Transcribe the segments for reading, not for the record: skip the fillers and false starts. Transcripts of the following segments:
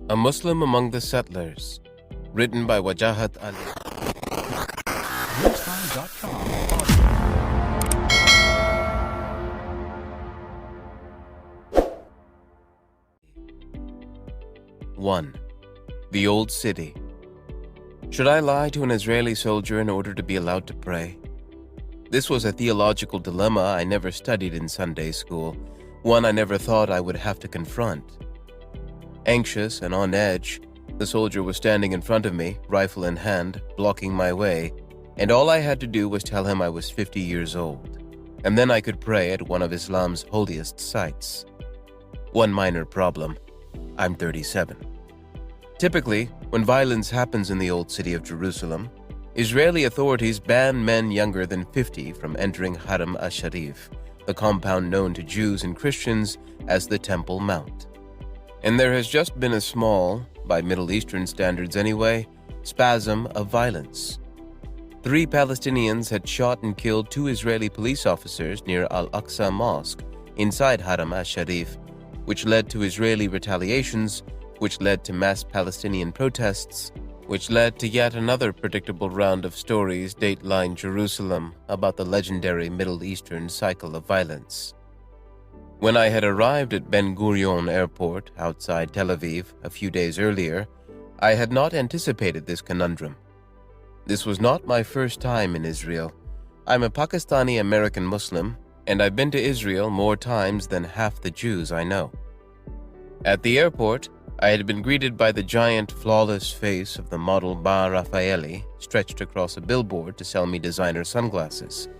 A Muslim Among the Settlers, written by Wajahat Ali. One, the Old City. Should I lie to an Israeli soldier in order to be allowed to pray? This was a theological dilemma I never studied in Sunday school, one I never thought I would have to confront. Anxious and on edge, the soldier was standing in front of me, rifle in hand, blocking my way, and all I had to do was tell him I was 50 years old, and then I could pray at one of Islam's holiest sites. One minor problem: I'm 37. Typically, when violence happens in the Old City of Jerusalem, Israeli authorities ban men younger than 50 from entering Haram al-Sharif, the compound known to Jews and Christians as the Temple Mount. And there has just been a small, by Middle Eastern standards anyway, spasm of violence. 3 Palestinians had shot and killed 2 Israeli police officers near Al-Aqsa Mosque inside Haram al-Sharif, which led to Israeli retaliations, which led to mass Palestinian protests, which led to yet another predictable round of stories dateline Jerusalem about the legendary Middle Eastern cycle of violence. When I had arrived at Ben Gurion Airport outside Tel Aviv a few days earlier, I had not anticipated this conundrum. This was not my first time in Israel. I'm a Pakistani American Muslim, and I've been to Israel more times than half the Jews I know. At the airport, I had been greeted by the giant, flawless face of the model Bar Raffaelli stretched across a billboard to sell me designer sunglasses.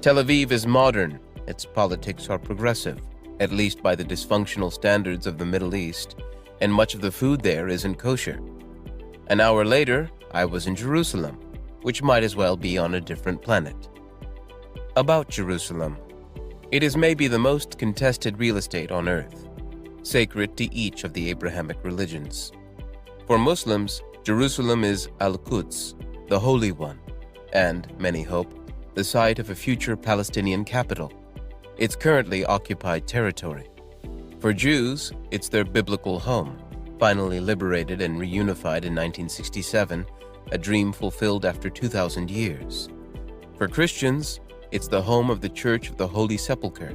Tel Aviv is modern, its politics are progressive, at least by the dysfunctional standards of the Middle East, and much of the food there isn't kosher. An hour later, I was in Jerusalem, which might as well be on a different planet. About Jerusalem. It is maybe the most contested real estate on earth, sacred to each of the Abrahamic religions. For Muslims, Jerusalem is Al-Quds, the Holy One, and, many hope, the site of a future Palestinian capital. It's currently occupied territory. For Jews, it's their biblical home, finally liberated and reunified in 1967, a dream fulfilled after 2,000 years. For Christians, it's the home of the Church of the Holy Sepulchre,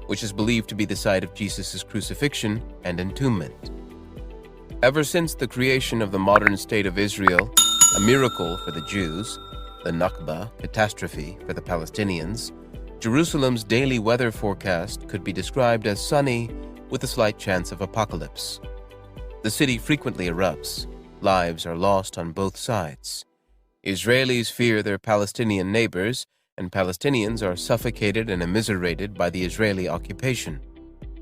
which is believed to be the site of Jesus' crucifixion and entombment. Ever since the creation of the modern state of Israel, a miracle for the Jews, the Nakba, catastrophe for the Palestinians, Jerusalem's daily weather forecast could be described as sunny with a slight chance of apocalypse. The city frequently erupts. Lives are lost on both sides. Israelis fear their Palestinian neighbors, and Palestinians are suffocated and immiserated by the Israeli occupation.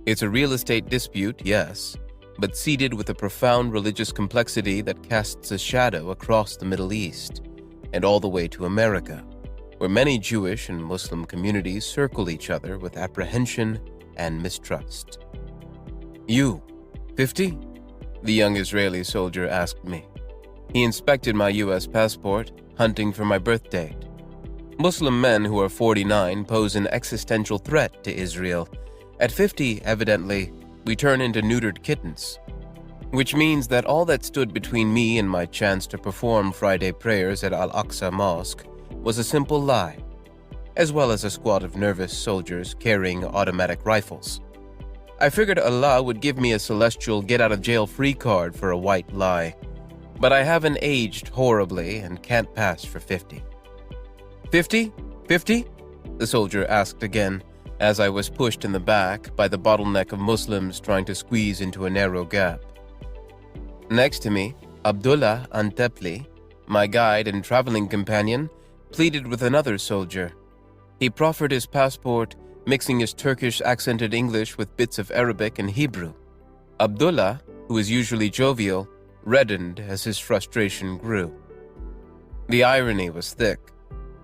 It's a real estate dispute, yes, but seeded with a profound religious complexity that casts a shadow across the Middle East and all the way to America, where many Jewish and Muslim communities circle each other with apprehension and mistrust. "You, 50?" the young Israeli soldier asked me. He inspected my U.S. passport, hunting for my birth date. Muslim men who are 49 pose an existential threat to Israel. At 50, evidently, we turn into neutered kittens, which means that all that stood between me and my chance to perform Friday prayers at Al-Aqsa Mosque was a simple lie, as well as a squad of nervous soldiers carrying automatic rifles. I figured Allah would give me a celestial get-out-of-jail-free card for a white lie, but I haven't aged horribly and can't pass for 50. 50? 50? The soldier asked again, as I was pushed in the back by the bottleneck of Muslims trying to squeeze into a narrow gap. Next to me, Abdullah Antepli, my guide and traveling companion, pleaded with another soldier. He proffered his passport, mixing his Turkish accented English with bits of Arabic and Hebrew. Abdullah, who is usually jovial, reddened as his frustration grew. The irony was thick.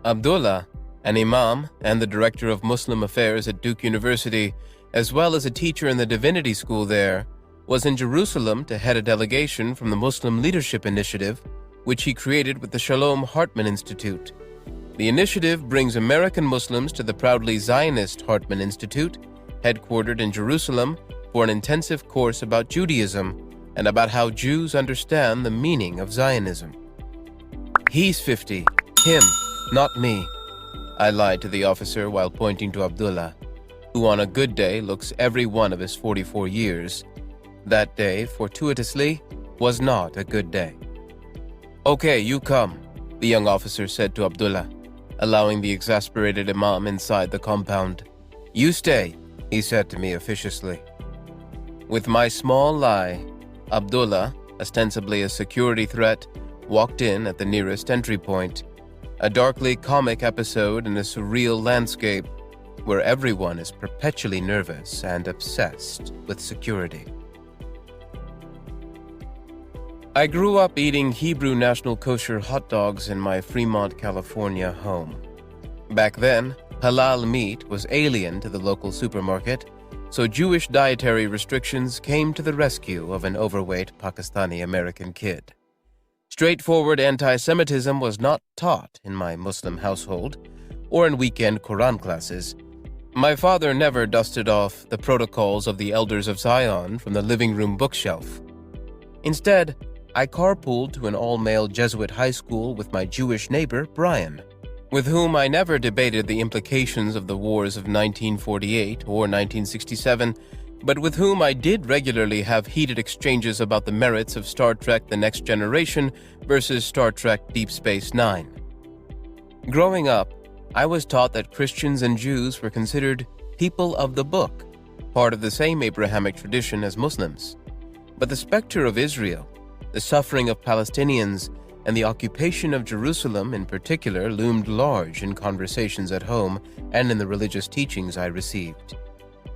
Abdullah, an imam and the director of Muslim affairs at Duke University, as well as a teacher in the divinity school there, was in Jerusalem to head a delegation from the Muslim Leadership Initiative, which he created with the Shalom Hartman Institute. The initiative brings American Muslims to the proudly Zionist Hartman Institute, headquartered in Jerusalem, for an intensive course about Judaism and about how Jews understand the meaning of Zionism. "He's 50. Him, not me," I lied to the officer while pointing to Abdullah, who on a good day looks every one of his 44 years. That day, fortuitously, was not a good day. "Okay, you come," the young officer said to Abdullah, allowing the exasperated imam inside the compound. "You stay," he said to me officiously. With my small lie, Abdullah, ostensibly a security threat, walked in at the nearest entry point, a darkly comic episode in a surreal landscape where everyone is perpetually nervous and obsessed with security. I grew up eating Hebrew National Kosher hot dogs in my Fremont, California home. Back then, halal meat was alien to the local supermarket, so Jewish dietary restrictions came to the rescue of an overweight Pakistani American kid. Straightforward anti-Semitism was not taught in my Muslim household or in weekend Quran classes. My father never dusted off the protocols of the Elders of Zion from the living room bookshelf. Instead, I carpooled to an all-male Jesuit high school with my Jewish neighbor, Brian, with whom I never debated the implications of the wars of 1948 or 1967, but with whom I did regularly have heated exchanges about the merits of Star Trek The Next Generation versus Star Trek Deep Space Nine. Growing up, I was taught that Christians and Jews were considered people of the book, part of the same Abrahamic tradition as Muslims. But the specter of Israel, the suffering of Palestinians, and the occupation of Jerusalem in particular loomed large in conversations at home and in the religious teachings I received.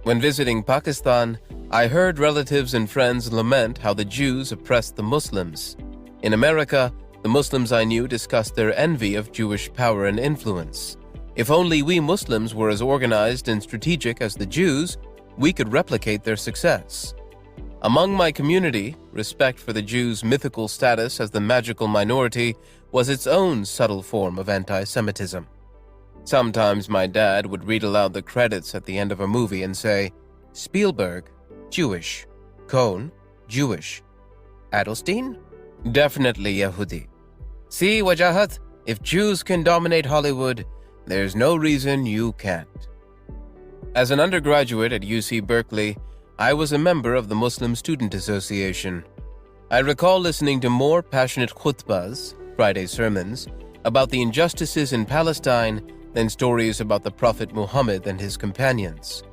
When visiting Pakistan, I heard relatives and friends lament how the Jews oppressed the Muslims. In America, the Muslims I knew discussed their envy of Jewish power and influence. If only we Muslims were as organized and strategic as the Jews, we could replicate their success. Among my community, respect for the Jews' mythical status as the magical minority was its own subtle form of anti-Semitism. Sometimes my dad would read aloud the credits at the end of a movie and say, "Spielberg, Jewish. Cohn, Jewish. Adelstein? Definitely Yehudi. See, Wajahat, if Jews can dominate Hollywood, there's no reason you can't." As an undergraduate at UC Berkeley, I was a member of the Muslim Student Association. I recall listening to more passionate khutbahs, Friday sermons, about the injustices in Palestine than stories about the Prophet Muhammad and his companions.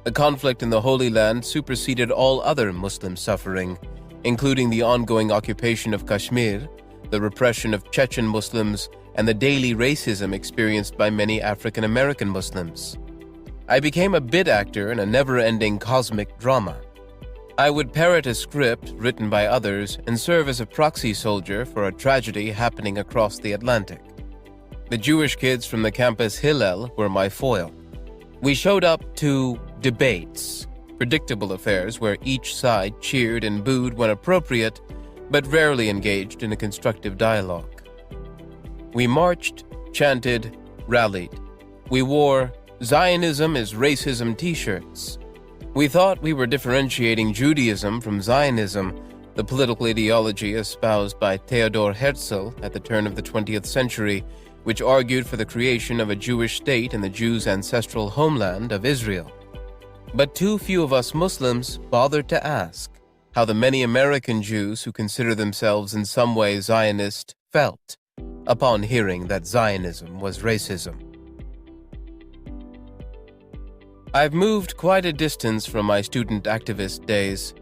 The conflict in the Holy Land superseded all other Muslim suffering, including the ongoing occupation of Kashmir, the repression of Chechen Muslims, and the daily racism experienced by many African American Muslims. I became a bit actor in a never-ending cosmic drama. I would parrot a script written by others and serve as a proxy soldier for a tragedy happening across the Atlantic. The Jewish kids from the campus Hillel were my foil. We showed up to debates, predictable affairs where each side cheered and booed when appropriate, but rarely engaged in a constructive dialogue. We marched, chanted, rallied. We wore "Zionism is racism" t-shirts. We thought we were differentiating Judaism from Zionism, the political ideology espoused by Theodor Herzl at the turn of the 20th century, which argued for the creation of a Jewish state in the Jews' ancestral homeland of Israel. But too few of us Muslims bothered to ask how the many American Jews who consider themselves in some way Zionist felt upon hearing that Zionism was racism. I've moved quite a distance from my student activist days.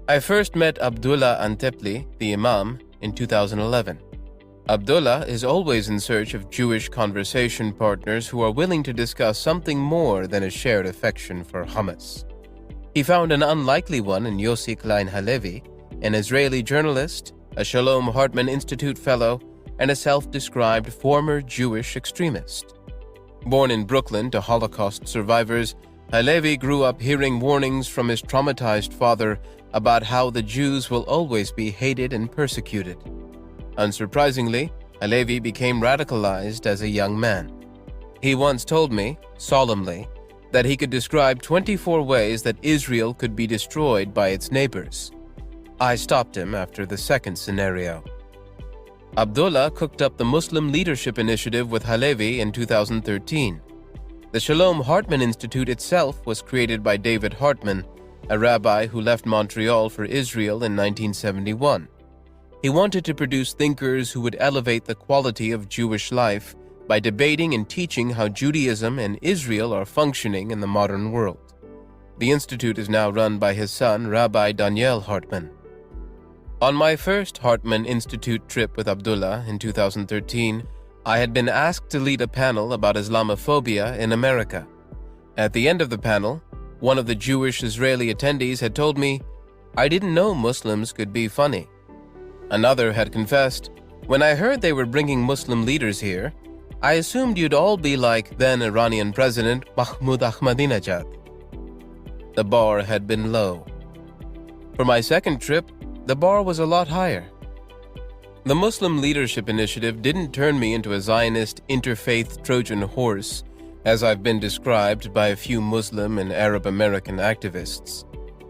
I first met Abdullah Antepli, the Imam, in 2011. Abdullah is always in search of Jewish conversation partners who are willing to discuss something more than a shared affection for hummus. He found an unlikely one in Yossi Klein Halevi, an Israeli journalist, a Shalom Hartman Institute fellow, and a self-described former Jewish extremist. Born in Brooklyn to Holocaust survivors, Halevi grew up hearing warnings from his traumatized father about how the Jews will always be hated and persecuted. Unsurprisingly, Halevi became radicalized as a young man. He once told me, solemnly, that he could describe 24 ways that Israel could be destroyed by its neighbors. I stopped him after the second scenario. Abdullah cooked up the Muslim Leadership Initiative with Halevi in 2013. The Shalom Hartman Institute itself was created by David Hartman, a rabbi who left Montreal for Israel in 1971. He wanted to produce thinkers who would elevate the quality of Jewish life by debating and teaching how Judaism and Israel are functioning in the modern world. The institute is now run by his son, Rabbi Daniel Hartman. On my first Hartman Institute trip with Abdullah in 2013, I had been asked to lead a panel about Islamophobia in America. At the end of the panel, one of the Jewish Israeli attendees had told me, "I didn't know Muslims could be funny." Another had confessed, "When I heard they were bringing Muslim leaders here, I assumed you'd all be like then Iranian President Mahmoud Ahmadinejad." The bar had been low. For my second trip, the bar was a lot higher. The Muslim Leadership Initiative didn't turn me into a Zionist interfaith Trojan horse, as I've been described by a few Muslim and Arab American activists.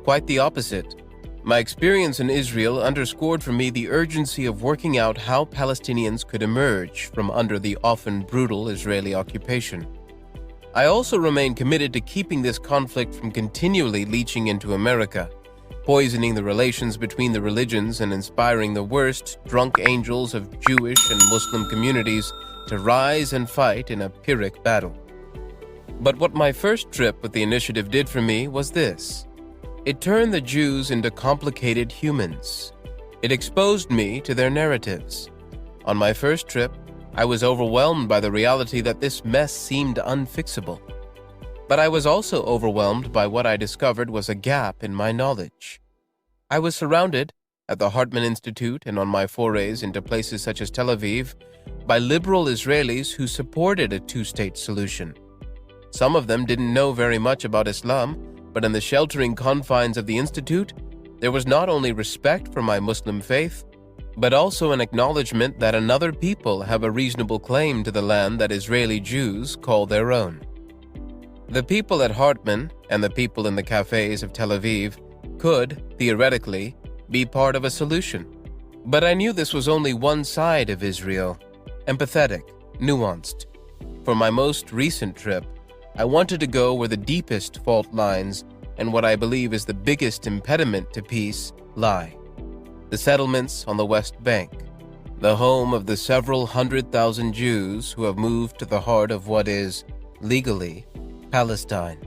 Quite the opposite. My experience in Israel underscored for me the urgency of working out how Palestinians could emerge from under the often brutal Israeli occupation. I also remain committed to keeping this conflict from continually leaching into America, poisoning the relations between the religions and inspiring the worst drunk angels of Jewish and Muslim communities to rise and fight in a Pyrrhic battle. But what my first trip with the initiative did for me was this. It turned the Jews into complicated humans. It exposed me to their narratives. On my first trip, I was overwhelmed by the reality that this mess seemed unfixable. But I was also overwhelmed by what I discovered was a gap in my knowledge. I was surrounded, at the Hartman Institute and on my forays into places such as Tel Aviv, by liberal Israelis who supported a two-state solution. Some of them didn't know very much about Islam, but in the sheltering confines of the Institute, there was not only respect for my Muslim faith, but also an acknowledgement that another people have a reasonable claim to the land that Israeli Jews call their own. The people at Hartman and the people in the cafes of Tel Aviv could, theoretically, be part of a solution. But I knew this was only one side of Israel, empathetic, nuanced. For my most recent trip, I wanted to go where the deepest fault lines and what I believe is the biggest impediment to peace lie. The settlements on the West Bank, the home of the several 100,000 Jews who have moved to the heart of what is, legally, Palestine.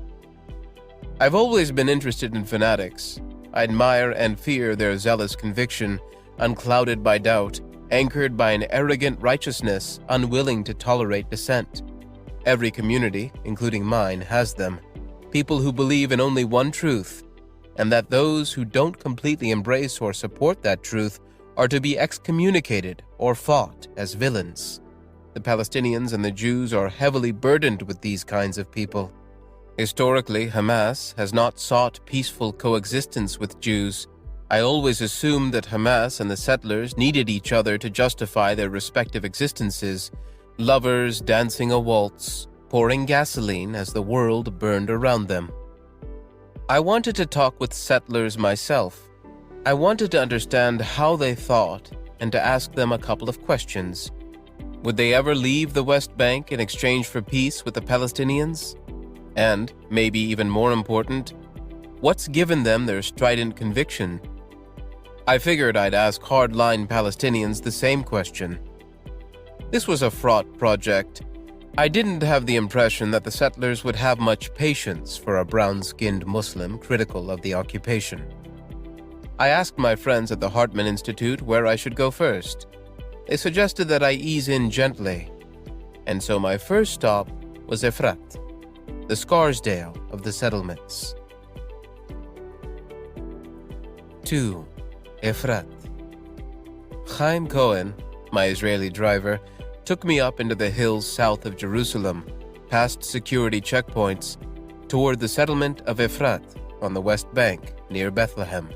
I've always been interested in fanatics. I admire and fear their zealous conviction, unclouded by doubt, anchored by an arrogant righteousness unwilling to tolerate dissent. Every community, including mine, has them. People who believe in only one truth, and that those who don't completely embrace or support that truth are to be excommunicated or fought as villains. The Palestinians and the Jews are heavily burdened with these kinds of people. Historically, Hamas has not sought peaceful coexistence with Jews. I always assumed that Hamas and the settlers needed each other to justify their respective existences, lovers dancing a waltz, pouring gasoline as the world burned around them. I wanted to talk with settlers myself. I wanted to understand how they thought and to ask them a couple of questions. Would they ever leave the West Bank in exchange for peace with the Palestinians? And, maybe even more important, what's given them their strident conviction? I figured I'd ask hardline Palestinians the same question. This was a fraught project. I didn't have the impression that the settlers would have much patience for a brown-skinned Muslim critical of the occupation. I asked my friends at the Hartman Institute where I should go first. They suggested that I ease in gently. And so my first stop was Efrat, the Scarsdale of the settlements. 2. Efrat. Chaim Cohen, my Israeli driver, took me up into the hills south of Jerusalem, past security checkpoints, toward the settlement of Efrat on the West Bank near Bethlehem.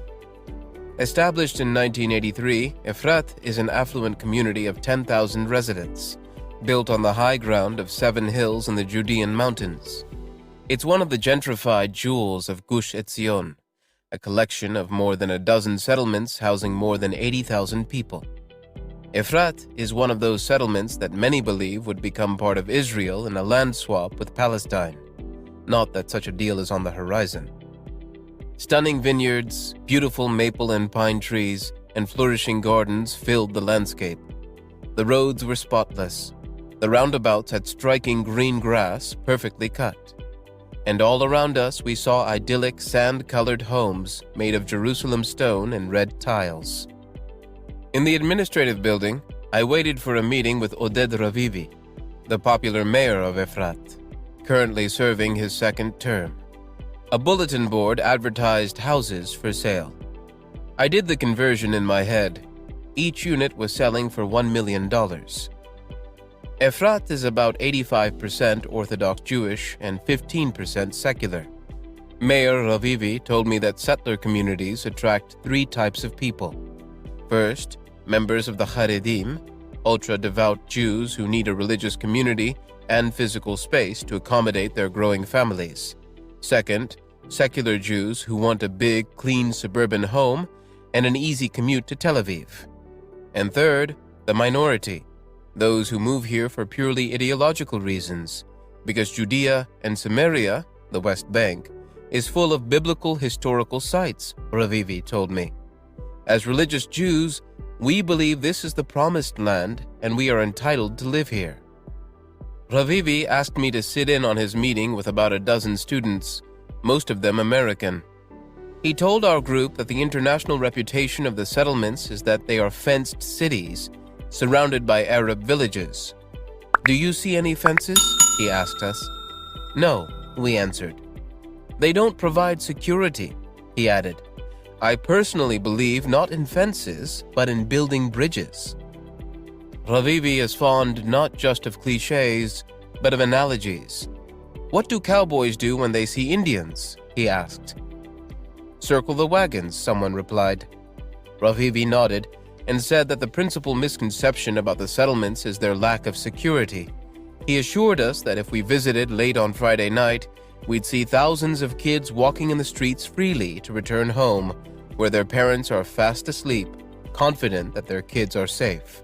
Established in 1983, Efrat is an affluent community of 10,000 residents, built on the high ground of 7 hills in the Judean mountains. It's one of the gentrified jewels of Gush Etzion, a collection of more than a dozen settlements housing more than 80,000 people. Efrat is one of those settlements that many believe would become part of Israel in a land swap with Palestine. Not that such a deal is on the horizon. Stunning vineyards, beautiful maple and pine trees, and flourishing gardens filled the landscape. The roads were spotless. The roundabouts had striking green grass, perfectly cut. And all around us we saw idyllic sand-colored homes made of Jerusalem stone and red tiles. In the administrative building, I waited for a meeting with Oded Ravivi, the popular mayor of Efrat, currently serving his second term. A bulletin board advertised houses for sale. I did the conversion in my head. Each unit was selling for $1 million. Efrat is about 85% Orthodox Jewish and 15% secular. Mayor Ravivi told me that settler communities attract three types of people. First, members of the Haredim, ultra-devout Jews who need a religious community and physical space to accommodate their growing families. Second, secular Jews who want a big, clean suburban home and an easy commute to Tel Aviv. And third, the minority, those who move here for purely ideological reasons, because Judea and Samaria, the West Bank, is full of biblical historical sites, Ravivi told me. As religious Jews, we believe this is the promised land and we are entitled to live here. Ravivi asked me to sit in on his meeting with about a dozen students, most of them American. He told our group that the international reputation of the settlements is that they are fenced cities, surrounded by Arab villages. "Do you see any fences?" he asked us. "No," we answered. "They don't provide security," he added. "I personally believe not in fences, but in building bridges." Ravivi is fond not just of cliches, but of analogies. "What do cowboys do when they see Indians?" he asked. "Circle the wagons," someone replied. Ravivi nodded and said that the principal misconception about the settlements is their lack of security. He assured us that if we visited late on Friday night, we'd see thousands of kids walking in the streets freely to return home, where their parents are fast asleep, confident that their kids are safe.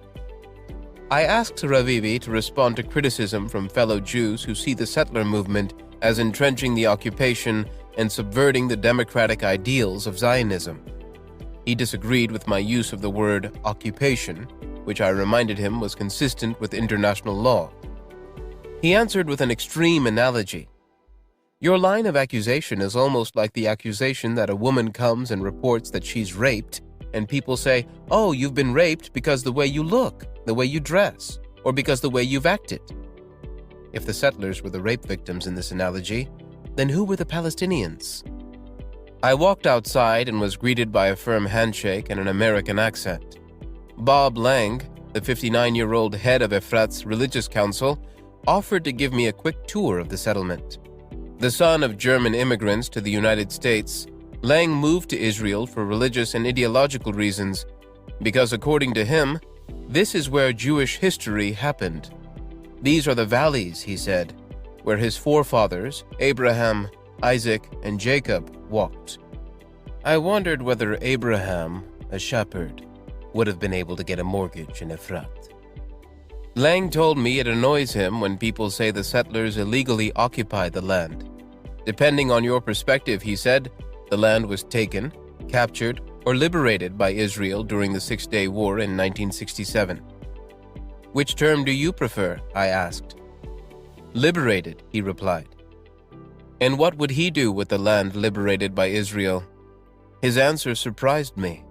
I asked Ravivi to respond to criticism from fellow Jews who see the settler movement as entrenching the occupation and subverting the democratic ideals of Zionism. He disagreed with my use of the word occupation, which I reminded him was consistent with international law. He answered with an extreme analogy. "Your line of accusation is almost like the accusation that a woman comes and reports that she's raped, and people say, 'Oh, you've been raped because the way you look, the way you dress, or because the way you've acted.' If the settlers were the rape victims in this analogy, then who were the Palestinians?" I walked outside and was greeted by a firm handshake and an American accent. Bob Lang, the 59-year-old head of Efrat's religious council, offered to give me a quick tour of the settlement. The son of German immigrants to the United States, Lang moved to Israel for religious and ideological reasons, because according to him, this is where Jewish history happened. These are the valleys, he said, where his forefathers, Abraham, Isaac, and Jacob, walked. I wondered whether Abraham, a shepherd, would have been able to get a mortgage in Efrat. Lang told me it annoys him when people say the settlers illegally occupied the land. Depending on your perspective, he said, the land was taken, captured, or liberated by Israel during the Six-Day War in 1967. "Which term do you prefer?" I asked. "Liberated," he replied. And what would he do with the land liberated by Israel? His answer surprised me.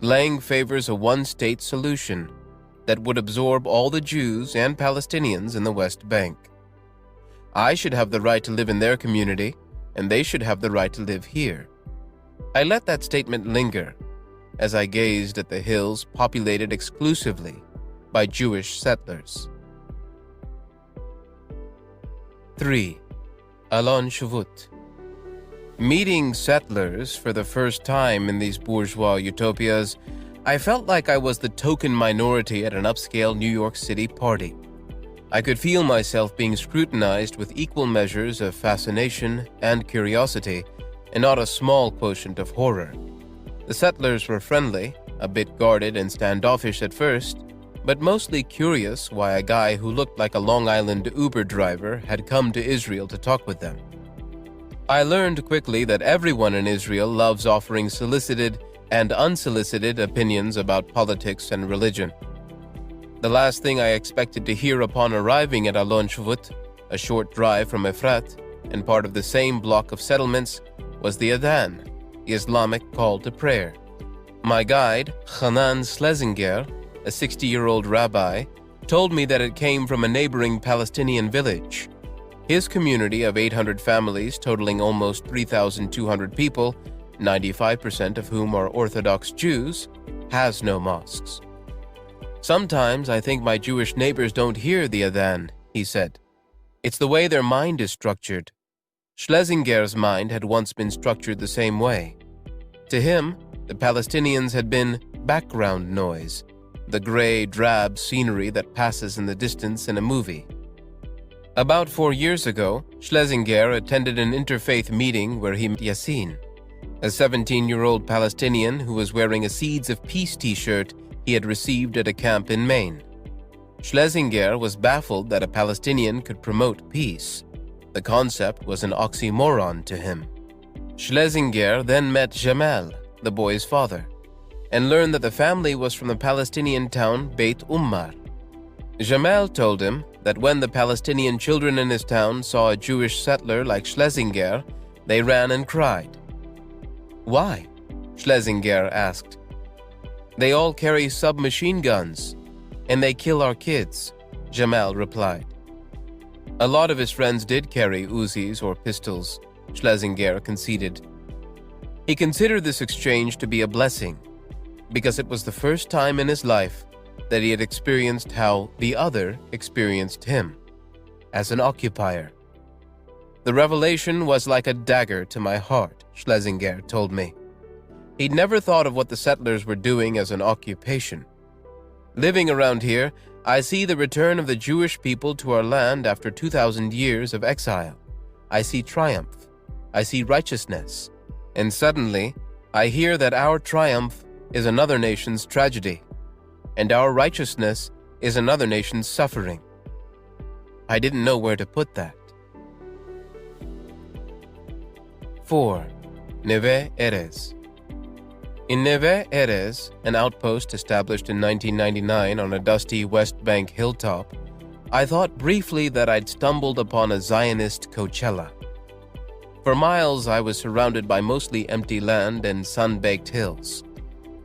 Lang favors a one-state solution that would absorb all the Jews and Palestinians in the West Bank. I should have the right to live in their community, and they should have the right to live here. I let that statement linger as I gazed at the hills populated exclusively by Jewish settlers. 3. Alon Shavut. Meeting settlers for the first time in these bourgeois utopias, I felt like I was the token minority at an upscale New York City party. I could feel myself being scrutinized with equal measures of fascination and curiosity and not a small quotient of horror. The settlers were friendly, a bit guarded and standoffish at first, but mostly curious why a guy who looked like a Long Island Uber driver had come to Israel to talk with them. I learned quickly that everyone in Israel loves offering solicited and unsolicited opinions about politics and religion. The last thing I expected to hear upon arriving at Alon Shvut, a short drive from Efrat and part of the same block of settlements, was the Adhan, the Islamic call to prayer. My guide, Hanan Schlesinger, a 60-year-old rabbi, told me that it came from a neighboring Palestinian village. His community of 800 families, totaling almost 3,200 people, 95% of whom are Orthodox Jews, has no mosques. Sometimes I think my Jewish neighbors don't hear the Adhan, he said. It's the way their mind is structured. Schlesinger's mind had once been structured the same way. To him, the Palestinians had been background noise, the gray, drab scenery that passes in the distance in a movie. About 4 years ago, Schlesinger attended an interfaith meeting where he met Yassin, a 17-year-old Palestinian who was wearing a Seeds of Peace t-shirt he had received at a camp in Maine. Schlesinger was baffled that a Palestinian could promote peace. The concept was an oxymoron to him. Schlesinger then met Jamal, the boy's father, and learned that the family was from the Palestinian town Beit Ummar. Jamal told him that when the Palestinian children in his town saw a Jewish settler like Schlesinger, they ran and cried. "Why?" Schlesinger asked. "They all carry submachine guns, and they kill our kids," Jamal replied. A lot of his friends did carry Uzis or pistols, Schlesinger conceded. He considered this exchange to be a blessing, because it was the first time in his life that he had experienced how the other experienced him, as an occupier. The revelation was like a dagger to my heart, Schlesinger told me. He'd never thought of what the settlers were doing as an occupation. Living around here, I see the return of the Jewish people to our land after 2,000 years of exile. I see triumph. I see righteousness. And suddenly, I hear that our triumph is another nation's tragedy, and our righteousness is another nation's suffering. I didn't know where to put that. 4. Neve Erez. In Neve Erez, an outpost established in 1999 on a dusty West Bank hilltop, I thought briefly that I'd stumbled upon a Zionist Coachella. For miles, I was surrounded by mostly empty land and sun-baked hills.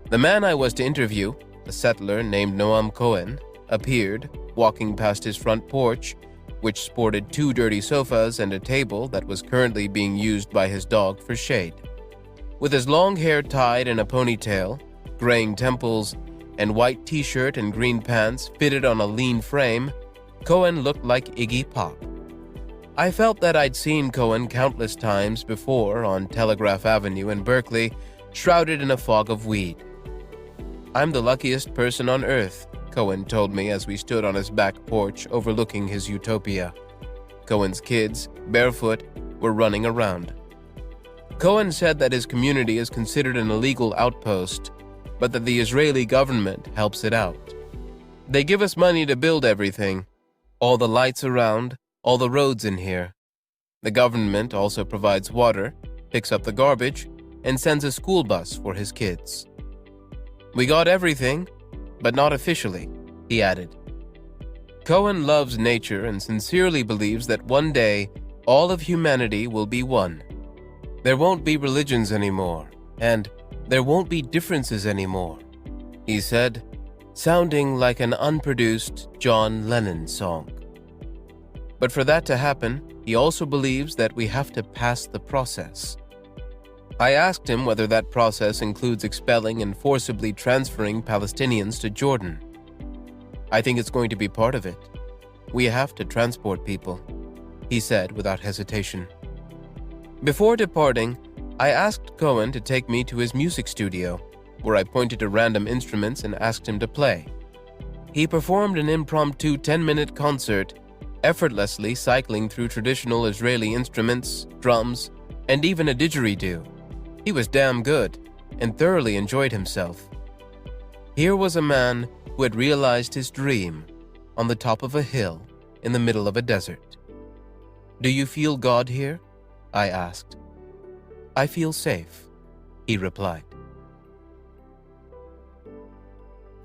The man I was to interview, a settler named Noam Cohen, appeared, walking past his front porch, which sported 2 dirty sofas and a table that was currently being used by his dog for shade. With his long hair tied in a ponytail, graying temples, and white t-shirt and green pants fitted on a lean frame, Cohen looked like Iggy Pop. I felt that I'd seen Cohen countless times before on Telegraph Avenue in Berkeley, shrouded in a fog of weed. "I'm the luckiest person on earth," Cohen told me as we stood on his back porch overlooking his utopia. Cohen's kids, barefoot, were running around. Cohen said that his community is considered an illegal outpost, but that the Israeli government helps it out. "They give us money to build everything, all the lights around, all the roads in here. The government also provides water, picks up the garbage, and sends a school bus for his kids. We got everything, but not officially," he added. Cohen loves nature and sincerely believes that one day all of humanity will be one. There won't be religions anymore, and there won't be differences anymore, he said, sounding like an unproduced John Lennon song. But for that to happen, he also believes that we have to pass the process. I asked him whether that process includes expelling and forcibly transferring Palestinians to Jordan. "I think it's going to be part of it. We have to transport people," he said without hesitation. Before departing, I asked Cohen to take me to his music studio, where I pointed to random instruments and asked him to play. He performed an impromptu 10-minute concert, effortlessly cycling through traditional Israeli instruments, drums, and even a didgeridoo. He was damn good and thoroughly enjoyed himself. Here was a man who had realized his dream on the top of a hill in the middle of a desert. "Do you feel God here?" I asked. "I feel safe," he replied.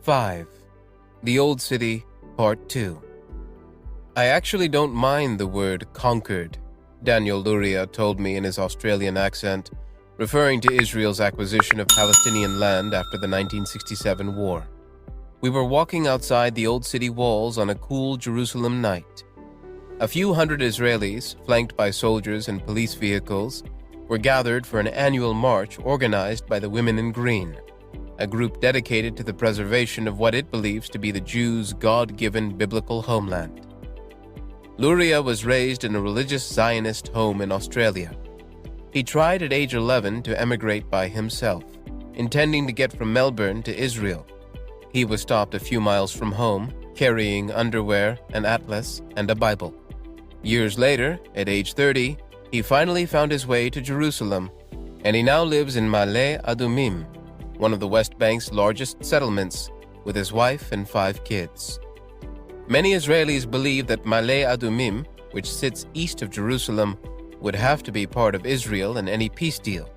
5. The Old City, Part 2. "I actually don't mind the word conquered," Daniel Luria told me in his Australian accent, referring to Israel's acquisition of Palestinian land after the 1967 war. We were walking outside the old city walls on a cool Jerusalem night. A few hundred Israelis, flanked by soldiers and police vehicles, were gathered for an annual march organized by the Women in Green, a group dedicated to the preservation of what it believes to be the Jews' God-given biblical homeland. Luria was raised in a religious Zionist home in Australia. He tried at age 11 to emigrate by himself, intending to get from Melbourne to Israel. He was stopped a few miles from home, carrying underwear, an atlas, and a Bible. Years later, at age 30, he finally found his way to Jerusalem, and he now lives in Ma'ale Adumim, one of the West Bank's largest settlements, with his wife and 5 kids. Many Israelis believe that Ma'ale Adumim, which sits east of Jerusalem, would have to be part of Israel in any peace deal.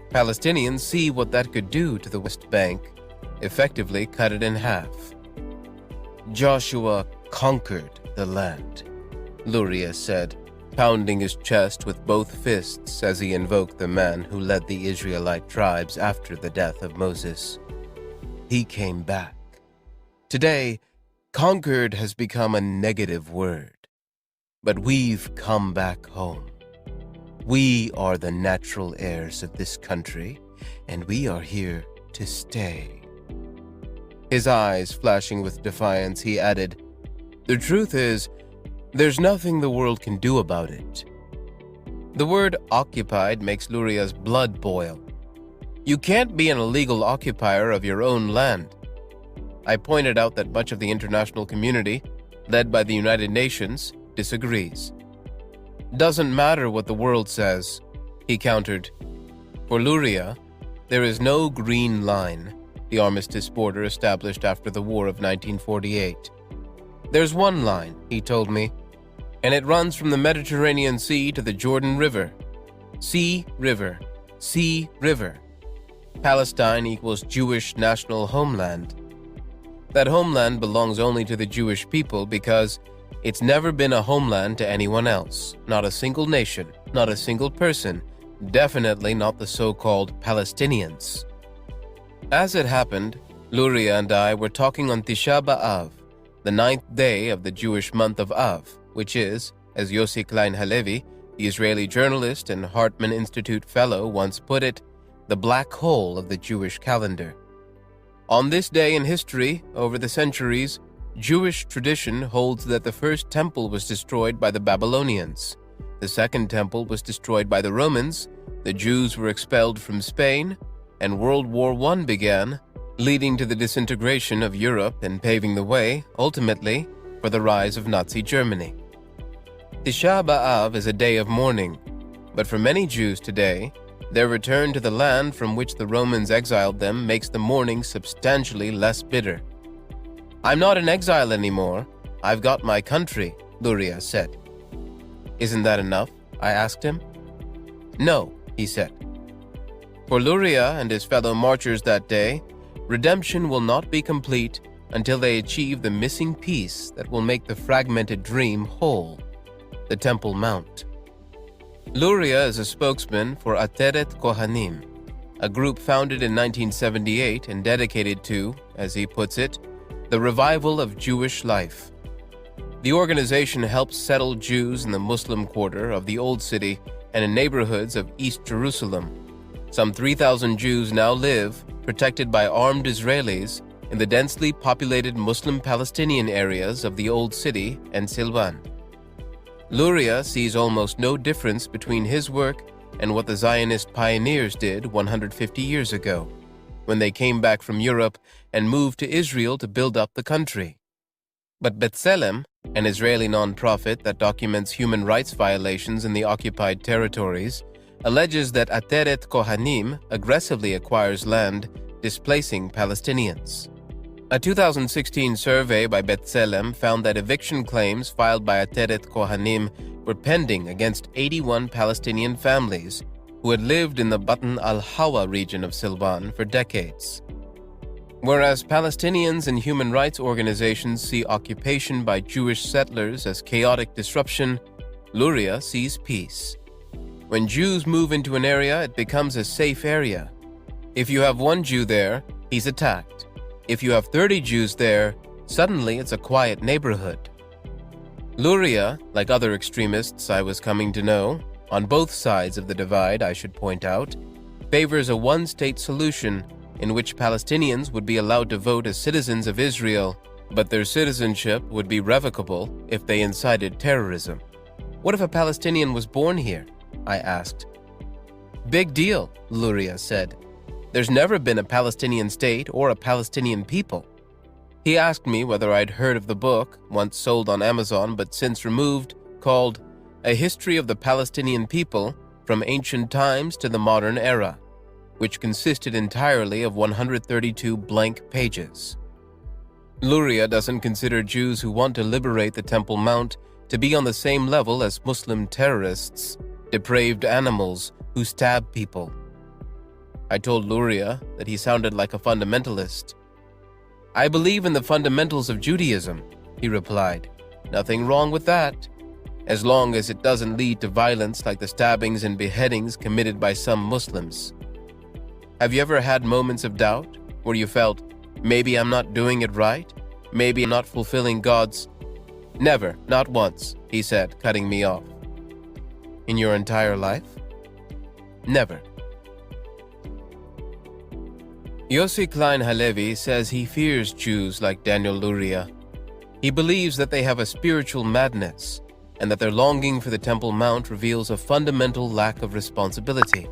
Palestinians see what that could do to the West Bank, effectively cut it in half. "Joshua conquered the land," Luria said, pounding his chest with both fists as he invoked the man who led the Israelite tribes after the death of Moses. "He came back. Today, conquered has become a negative word, but we've come back home. We are the natural heirs of this country, and we are here to stay." His eyes flashing with defiance, he added, "The truth is, there's nothing the world can do about it." The word occupied makes Luria's blood boil. You can't be an illegal occupier of your own land. I pointed out that much of the international community, led by the United Nations, disagrees. "Doesn't matter what the world says," he countered. For Luria, there is no green line, the armistice border established after the War of 1948. "There's one line," he told me, "and it runs from the Mediterranean Sea to the Jordan River. Sea, river, sea, river. Palestine equals Jewish national homeland. That homeland belongs only to the Jewish people because it's never been a homeland to anyone else, not a single nation, not a single person, definitely not the so-called Palestinians." As it happened, Luria and I were talking on Tisha B'Av, the 9th day of the Jewish month of Av, which is, as Yossi Klein Halevi, the Israeli journalist and Hartman Institute fellow, once put it, the black hole of the Jewish calendar. On this day in history, over the centuries, Jewish tradition holds that the first temple was destroyed by the Babylonians. The second temple was destroyed by the Romans, the Jews were expelled from Spain, and World War I began, leading to the disintegration of Europe and paving the way, ultimately, for the rise of Nazi Germany. Tisha B'Av is a day of mourning, but for many Jews today, their return to the land from which the Romans exiled them makes the mourning substantially less bitter. "I'm not in exile anymore. I've got my country," Luria said. "Isn't that enough?" I asked him. "No," he said. For Luria and his fellow marchers that day, redemption will not be complete until they achieve the missing piece that will make the fragmented dream whole, the Temple Mount. Luria is a spokesman for Ateret Kohanim, a group founded in 1978 and dedicated to, as he puts it, the revival of Jewish life. The organization helps settle Jews in the Muslim quarter of the Old City and in neighborhoods of East Jerusalem. Some 3,000 Jews now live, protected by armed Israelis, in the densely populated Muslim Palestinian areas of the Old City and Silvan. Luria sees almost no difference between his work and what the Zionist pioneers did 150 years ago, when they came back from Europe and moved to Israel to build up the country. But B'Tselem, an Israeli nonprofit that documents human rights violations in the occupied territories, alleges that Ateret Kohanim aggressively acquires land, displacing Palestinians. A 2016 survey by B'Tselem found that eviction claims filed by Ateret Kohanim were pending against 81 Palestinian families who had lived in the Batn al-Hawa region of Silvan for decades. Whereas Palestinians and human rights organizations see occupation by Jewish settlers as chaotic disruption, Luria sees peace. When Jews move into an area, it becomes a safe area. If you have one Jew there, he's attacked. If you have 30 Jews there, suddenly it's a quiet neighborhood. Luria, like other extremists I was coming to know, on both sides of the divide, I should point out, favors a one-state solution in which Palestinians would be allowed to vote as citizens of Israel, but their citizenship would be revocable if they incited terrorism. What if a Palestinian was born here? I asked. Big deal, Luria said. There's never been a Palestinian state or a Palestinian people. He asked me whether I'd heard of the book, once sold on Amazon but since removed, called A History of the Palestinian People from Ancient Times to the Modern Era, which consisted entirely of 132 blank pages. Luria doesn't consider Jews who want to liberate the Temple Mount to be on the same level as Muslim terrorists, depraved animals who stab people. I told Luria that he sounded like a fundamentalist. I believe in the fundamentals of Judaism, he replied. Nothing wrong with that, as long as it doesn't lead to violence like the stabbings and beheadings committed by some Muslims. Have you ever had moments of doubt where you felt, maybe I'm not doing it right? Maybe I'm not fulfilling God's... Never, not once, he said, cutting me off. In your entire life? Never. Yossi Klein Halevi says he fears Jews like Daniel Luria. He believes that they have a spiritual madness and that their longing for the Temple Mount reveals a fundamental lack of responsibility.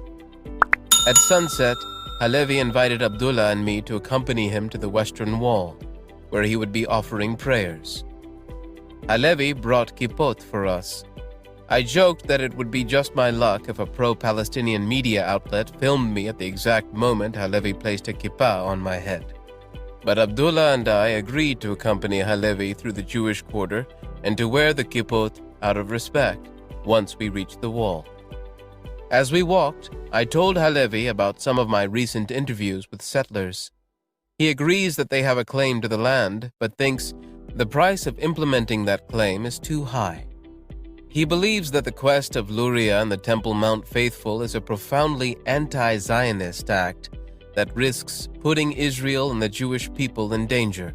At sunset, Halevi invited Abdullah and me to accompany him to the Western Wall, where he would be offering prayers. Halevi brought kippot for us. I joked that it would be just my luck if a pro-Palestinian media outlet filmed me at the exact moment Halevi placed a kippah on my head. But Abdullah and I agreed to accompany Halevi through the Jewish quarter and to wear the kippot out of respect once we reached the wall. As we walked, I told Halevi about some of my recent interviews with settlers. He agrees that they have a claim to the land, but thinks the price of implementing that claim is too high. He believes that the quest of Luria and the Temple Mount faithful is a profoundly anti-Zionist act that risks putting Israel and the Jewish people in danger.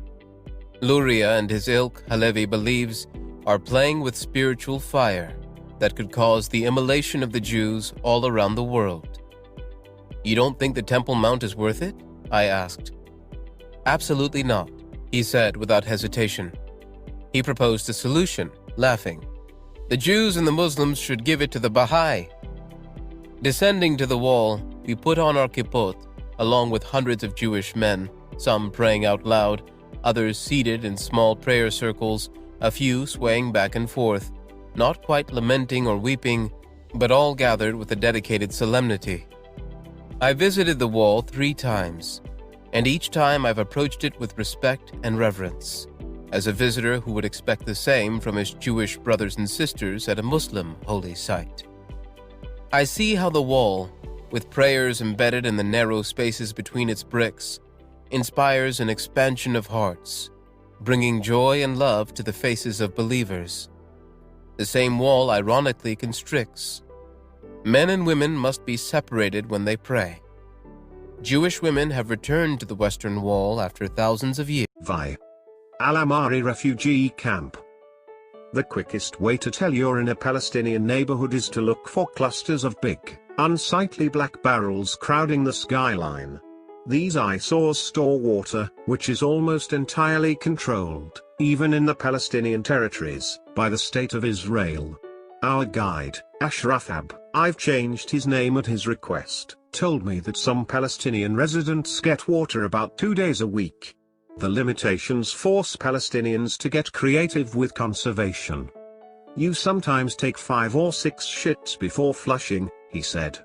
Luria and his ilk, Halevi believes, are playing with spiritual fire that could cause the immolation of the Jews all around the world. You don't think the Temple Mount is worth it? I asked. Absolutely not, he said without hesitation. He proposed a solution, laughing. The Jews and the Muslims should give it to the Baha'i. Descending to the wall, we put on our kippot, along with hundreds of Jewish men, some praying out loud, others seated in small prayer circles, a few swaying back and forth, not quite lamenting or weeping, but all gathered with a dedicated solemnity. I visited the wall 3 times, and each time I've approached it with respect and reverence, as a visitor who would expect the same from his Jewish brothers and sisters at a Muslim holy site. I see how the wall, with prayers embedded in the narrow spaces between its bricks, inspires an expansion of hearts, bringing joy and love to the faces of believers. The same wall ironically constricts. Men and women must be separated when they pray. Jewish women have returned to the Western Wall after thousands of years. Al-Amari refugee camp. The quickest way to tell you're in a Palestinian neighborhood is to look for clusters of big, unsightly black barrels crowding the skyline. These eyesores store water, which is almost entirely controlled, even in the Palestinian territories, by the State of Israel. Our guide, Ashraf Ab, I've changed his name at his request, told me that some Palestinian residents get water about 2 days a week. The limitations force Palestinians to get creative with conservation. You sometimes take 5 or 6 shits before flushing, he said.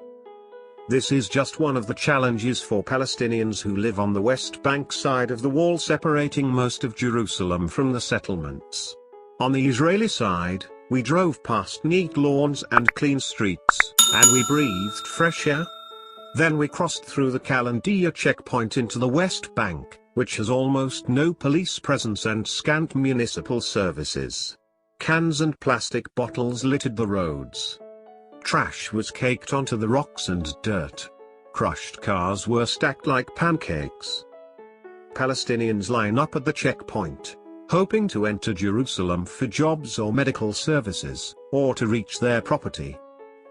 This is just one of the challenges for Palestinians who live on the West Bank side of the wall separating most of Jerusalem from the settlements. On the Israeli side, we drove past neat lawns and clean streets, and we breathed fresh air. Then we crossed through the Kalandia checkpoint into the West Bank, which has almost no police presence and scant municipal services. Cans and plastic bottles littered the roads. Trash was caked onto the rocks and dirt. Crushed cars were stacked like pancakes. Palestinians line up at the checkpoint, hoping to enter Jerusalem for jobs or medical services, or to reach their property.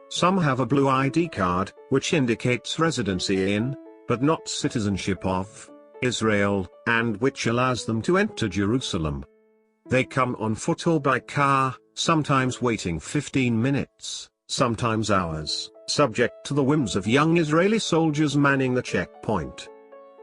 Some have a blue ID card, which indicates residency in, but not citizenship of, Israel, and which allows them to enter Jerusalem. They come on foot or by car, sometimes waiting 15 minutes, sometimes hours, subject to the whims of young Israeli soldiers manning the checkpoint.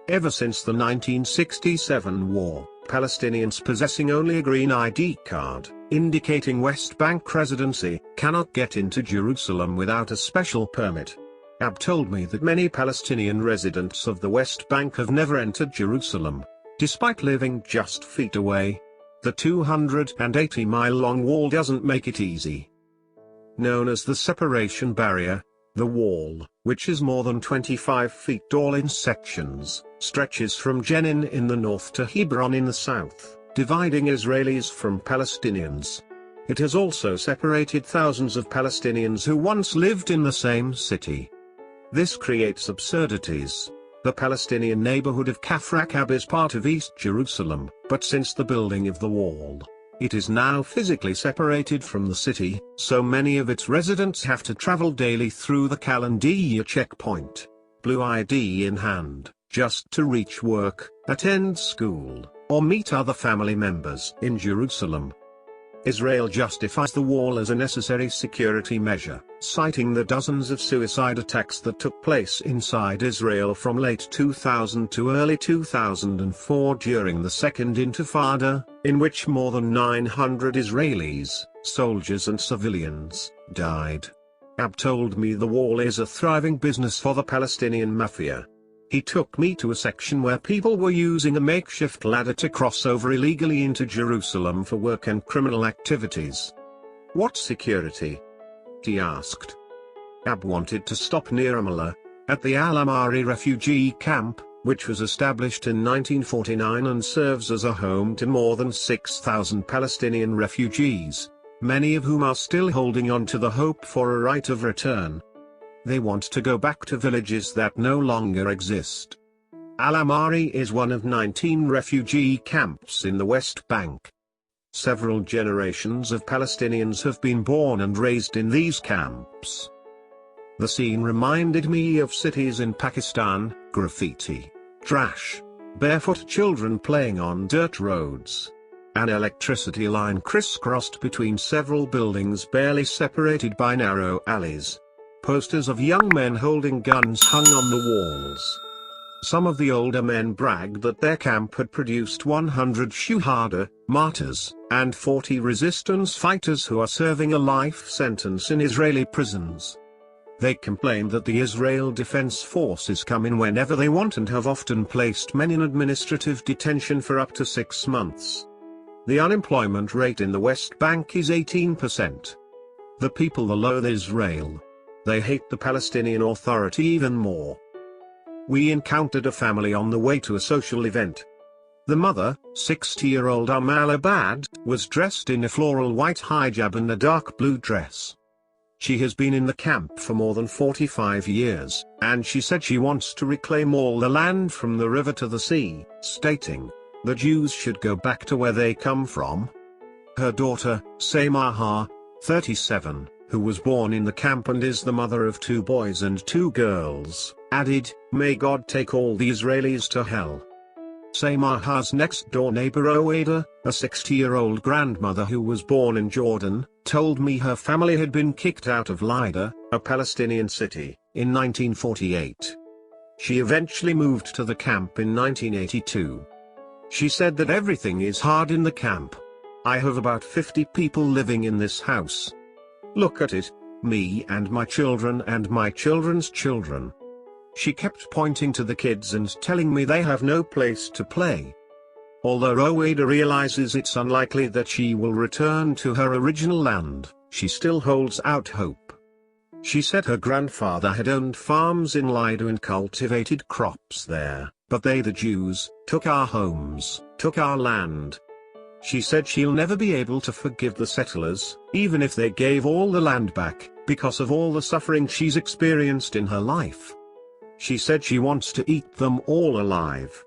Ever since the 1967 war, Palestinians possessing only a green ID card, indicating West Bank residency, cannot get into Jerusalem without a special permit. Ab told me that many Palestinian residents of the West Bank have never entered Jerusalem, despite living just feet away. The 280-mile-long wall doesn't make it easy. Known as the separation barrier, the wall, which is more than 25 feet tall in sections, stretches from Jenin in the north to Hebron in the south, dividing Israelis from Palestinians. It has also separated thousands of Palestinians who once lived in the same city. This creates absurdities. The Palestinian neighborhood of Kafr Aqab is part of East Jerusalem, but since the building of the wall, it is now physically separated from the city, so many of its residents have to travel daily through the Kalandia checkpoint, blue ID in hand, just to reach work, attend school, or meet other family members in Jerusalem. Israel justifies the wall as a necessary security measure, citing the dozens of suicide attacks that took place inside Israel from late 2000 to early 2004 during the Second Intifada, in which more than 900 Israelis, soldiers and civilians, died. Ab told me the wall is a thriving business for the Palestinian mafia. He took me to a section where people were using a makeshift ladder to cross over illegally into Jerusalem for work and criminal activities. What security? He asked. Ab wanted to stop near Ramallah, at the Al-Amari refugee camp, which was established in 1949 and serves as a home to more than 6,000 Palestinian refugees, many of whom are still holding on to the hope for a right of return. They want to go back to villages that no longer exist. Al-Amari is one of 19 refugee camps in the West Bank. Several generations of Palestinians have been born and raised in these camps. The scene reminded me of cities in Pakistan: graffiti, trash, barefoot children playing on dirt roads. An electricity line crisscrossed between several buildings barely separated by narrow alleys. Posters of young men holding guns hung on the walls. Some of the older men bragged that their camp had produced 100 shuhada, martyrs, and 40 resistance fighters who are serving a life sentence in Israeli prisons. They complained that the Israel Defense Forces come in whenever they want and have often placed men in administrative detention for up to 6 months. The unemployment rate in the West Bank is 18%. The people loathe Israel. They hate the Palestinian Authority even more. We encountered a family on the way to a social event. The mother, 60-year-old Abad, was dressed in a floral white hijab and a dark blue dress. She has been in the camp for more than 45 years, and she said she wants to reclaim all the land from the river to the sea, stating, the Jews should go back to where they come from. Her daughter, Samaha, 37, who was born in the camp and is the mother of 2 boys and 2 girls, added, "May God take all the Israelis to hell." Samaha's next-door neighbor Oada, a 60-year-old grandmother who was born in Jordan, told me her family had been kicked out of Lida, a Palestinian city, in 1948. She eventually moved to the camp in 1982. She said that everything is hard in the camp. "I have about 50 people living in this house. Look at it, me and my children and my children's children. She kept pointing to the kids and telling me they have no place to play. Although Oweda realizes it's unlikely that she will return to her original land, she still holds out hope. She said her grandfather had owned farms in Lido and cultivated crops there, but they, the Jews, took our homes, took our land. She said she'll never be able to forgive the settlers, even if they gave all the land back, because of all the suffering she's experienced in her life. She said she wants to eat them all alive.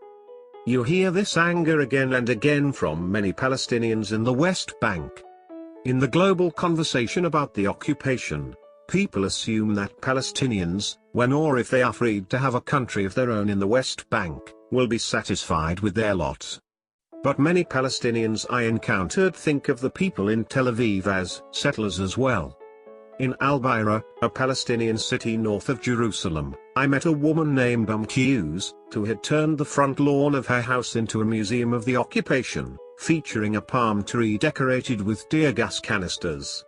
You hear this anger again and again from many Palestinians in the West Bank. In the global conversation about the occupation, people assume that Palestinians, when or if they are freed to have a country of their own in the West Bank, will be satisfied with their lot. But many Palestinians I encountered think of the people in Tel Aviv as settlers as well. In Al-Baira, a Palestinian city north of Jerusalem, I met a woman named Qs, who had turned the front lawn of her house into a museum of the occupation, featuring a palm tree decorated with tear gas canisters.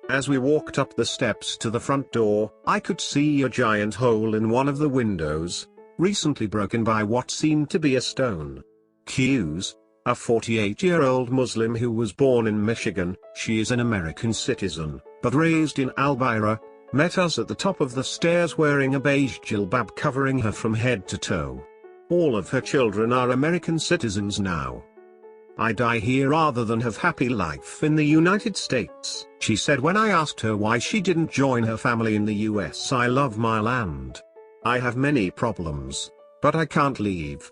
As we walked up the steps to the front door, I could see a giant hole in one of the windows, recently broken by what seemed to be a stone. Qs, a 48-year-old Muslim who was born in Michigan, she is an American citizen, but raised in Al-Baira, met us at the top of the stairs wearing a beige jilbab covering her from head to toe. All of her children are American citizens now. I die here rather than have happy life in the United States, she said when I asked her why she didn't join her family in the US. I love my land. I have many problems, but I can't leave.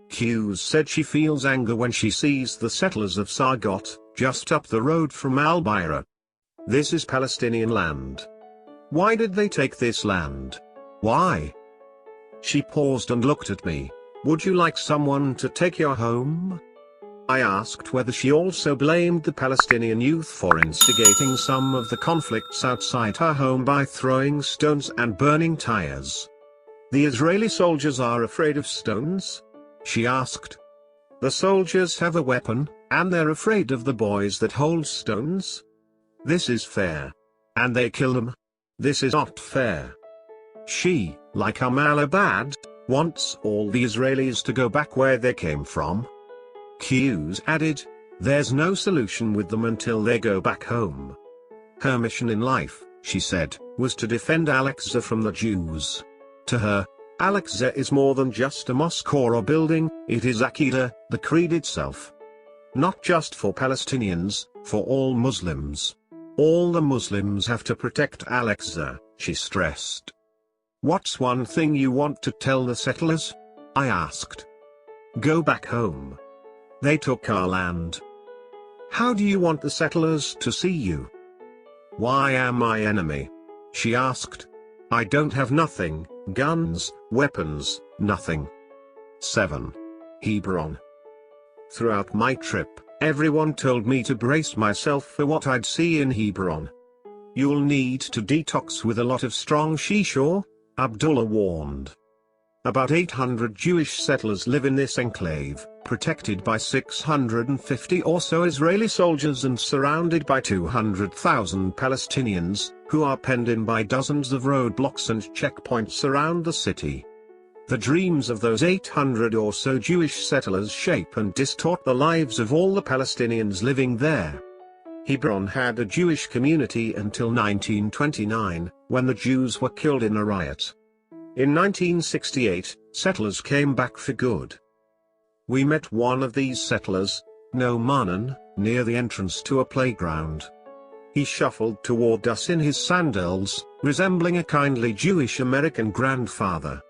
Hughes said she feels anger when she sees the settlers of Sargot, just up the road from Al-Baira. This is Palestinian land. Why did they take this land? Why? She paused and looked at me. Would you like someone to take your home? I asked whether she also blamed the Palestinian youth for instigating some of the conflicts outside her home by throwing stones and burning tires. The Israeli soldiers are afraid of stones? She asked. The soldiers have a weapon, and they're afraid of the boys that hold stones? This is fair. And they kill them? This is not fair. She, like Amalabad, wants all the Israelis to go back where they came from. Hughes added, there's no solution with them until they go back home. Her mission in life, she said, was to defend Al-Aqsa from the Jews. To her, Al-Aqsa is more than just a mosque or a building, it is Aqidah, the creed itself. Not just for Palestinians, for all Muslims. All the Muslims have to protect Al-Aqsa, she stressed. What's one thing you want to tell the settlers? I asked. Go back home. They took our land. How do you want the settlers to see you? Why am I enemy? She asked. I don't have nothing, guns, weapons, nothing. 7. Hebron. Throughout my trip, everyone told me to brace myself for what I'd see in Hebron. You'll need to detox with a lot of strong shisha, Abdullah warned. About 800 Jewish settlers live in this enclave, protected by 650 or so Israeli soldiers and surrounded by 200,000 Palestinians, who are penned in by dozens of roadblocks and checkpoints around the city. The dreams of those 800 or so Jewish settlers shape and distort the lives of all the Palestinians living there. Hebron had a Jewish community until 1929, when the Jews were killed in a riot. In 1968, settlers came back for good. We met one of these settlers, No Manan, near the entrance to a playground. He shuffled toward us in his sandals, resembling a kindly Jewish American grandfather.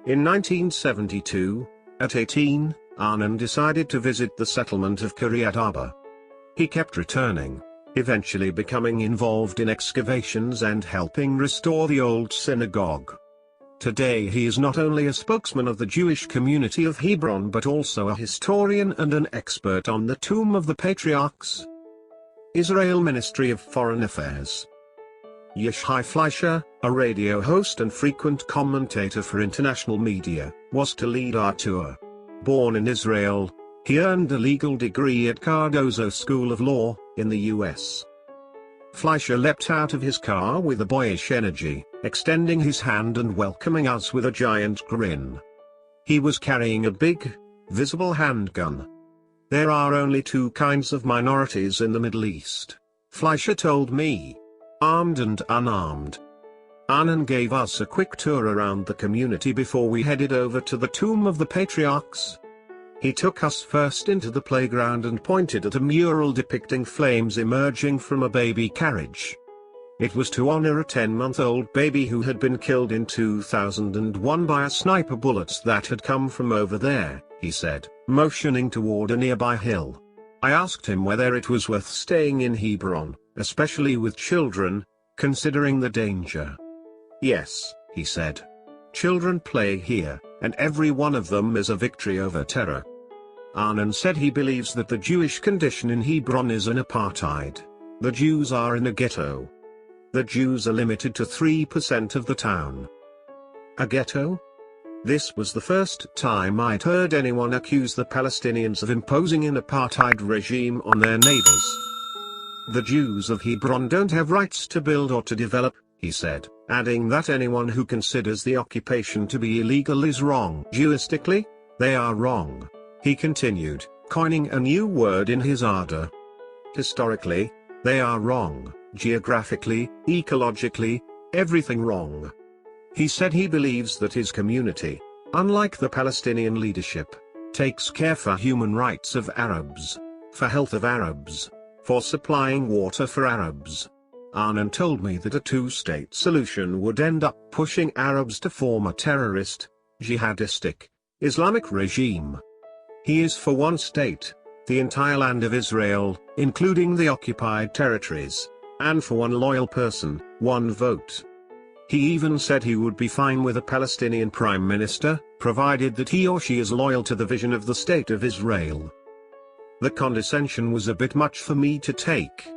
In 1972, at 18, Arnon decided to visit the settlement of Kiryat Arba. He kept returning, eventually becoming involved in excavations and helping restore the old synagogue. Today he is not only a spokesman of the Jewish community of Hebron but also a historian and an expert on the Tomb of the Patriarchs. Israel Ministry of Foreign Affairs. Yishai Fleischer, a radio host and frequent commentator for international media, was to lead our tour. Born in Israel, he earned a legal degree at Cardozo School of Law, in the US. Fleischer leapt out of his car with a boyish energy, extending his hand and welcoming us with a giant grin. He was carrying a big, visible handgun. There are only two kinds of minorities in the Middle East, Fleischer told me: armed and unarmed. Anand gave us a quick tour around the community before we headed over to the tomb of the patriarchs. He took us first into the playground and pointed at a mural depicting flames emerging from a baby carriage. It was to honor a 10-month-old baby who had been killed in 2001 by a sniper bullet that had come from over there, he said, motioning toward a nearby hill. I asked him whether it was worth staying in Hebron, especially with children, considering the danger. Yes, he said. Children play here, and every one of them is a victory over terror. Anand said he believes that the Jewish condition in Hebron is an apartheid. The Jews are in a ghetto. The Jews are limited to 3% of the town. A ghetto? This was the first time I'd heard anyone accuse the Palestinians of imposing an apartheid regime on their neighbors. The Jews of Hebron don't have rights to build or to develop, he said, adding that anyone who considers the occupation to be illegal is wrong. Jewistically, they are wrong, he continued, coining a new word in his ardor. Historically, they are wrong. Geographically, ecologically, everything wrong. He said he believes that his community, unlike the Palestinian leadership, takes care for human rights of Arabs, for health of Arabs, for supplying water for Arabs. Anand told me that a two-state solution would end up pushing Arabs to form a terrorist, jihadistic, Islamic regime. He is for one state, the entire land of Israel, including the occupied territories, and for one loyal person, one vote. He even said he would be fine with a Palestinian prime minister, provided that he or she is loyal to the vision of the state of Israel. The condescension was a bit much for me to take.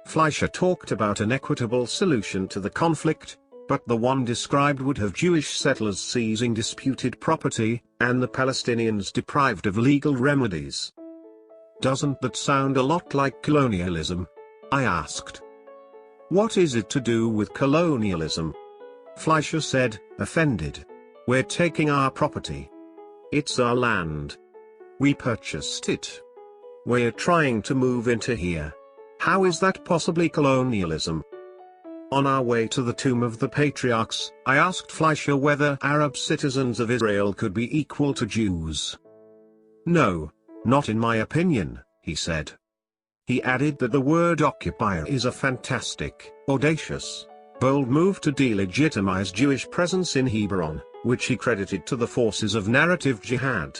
Fleischer talked about an equitable solution to the conflict, but the one described would have Jewish settlers seizing disputed property, and the Palestinians deprived of legal remedies. Doesn't that sound a lot like colonialism? I asked. What is it to do with colonialism? Fleischer said, offended. We're taking our property. It's our land. We purchased it. We're trying to move into here. How is that possibly colonialism? On our way to the tomb of the patriarchs, I asked Fleischer whether Arab citizens of Israel could be equal to Jews. No, not in my opinion, he said. He added that the word occupier is a fantastic, audacious, bold move to delegitimize Jewish presence in Hebron, which he credited to the forces of narrative jihad.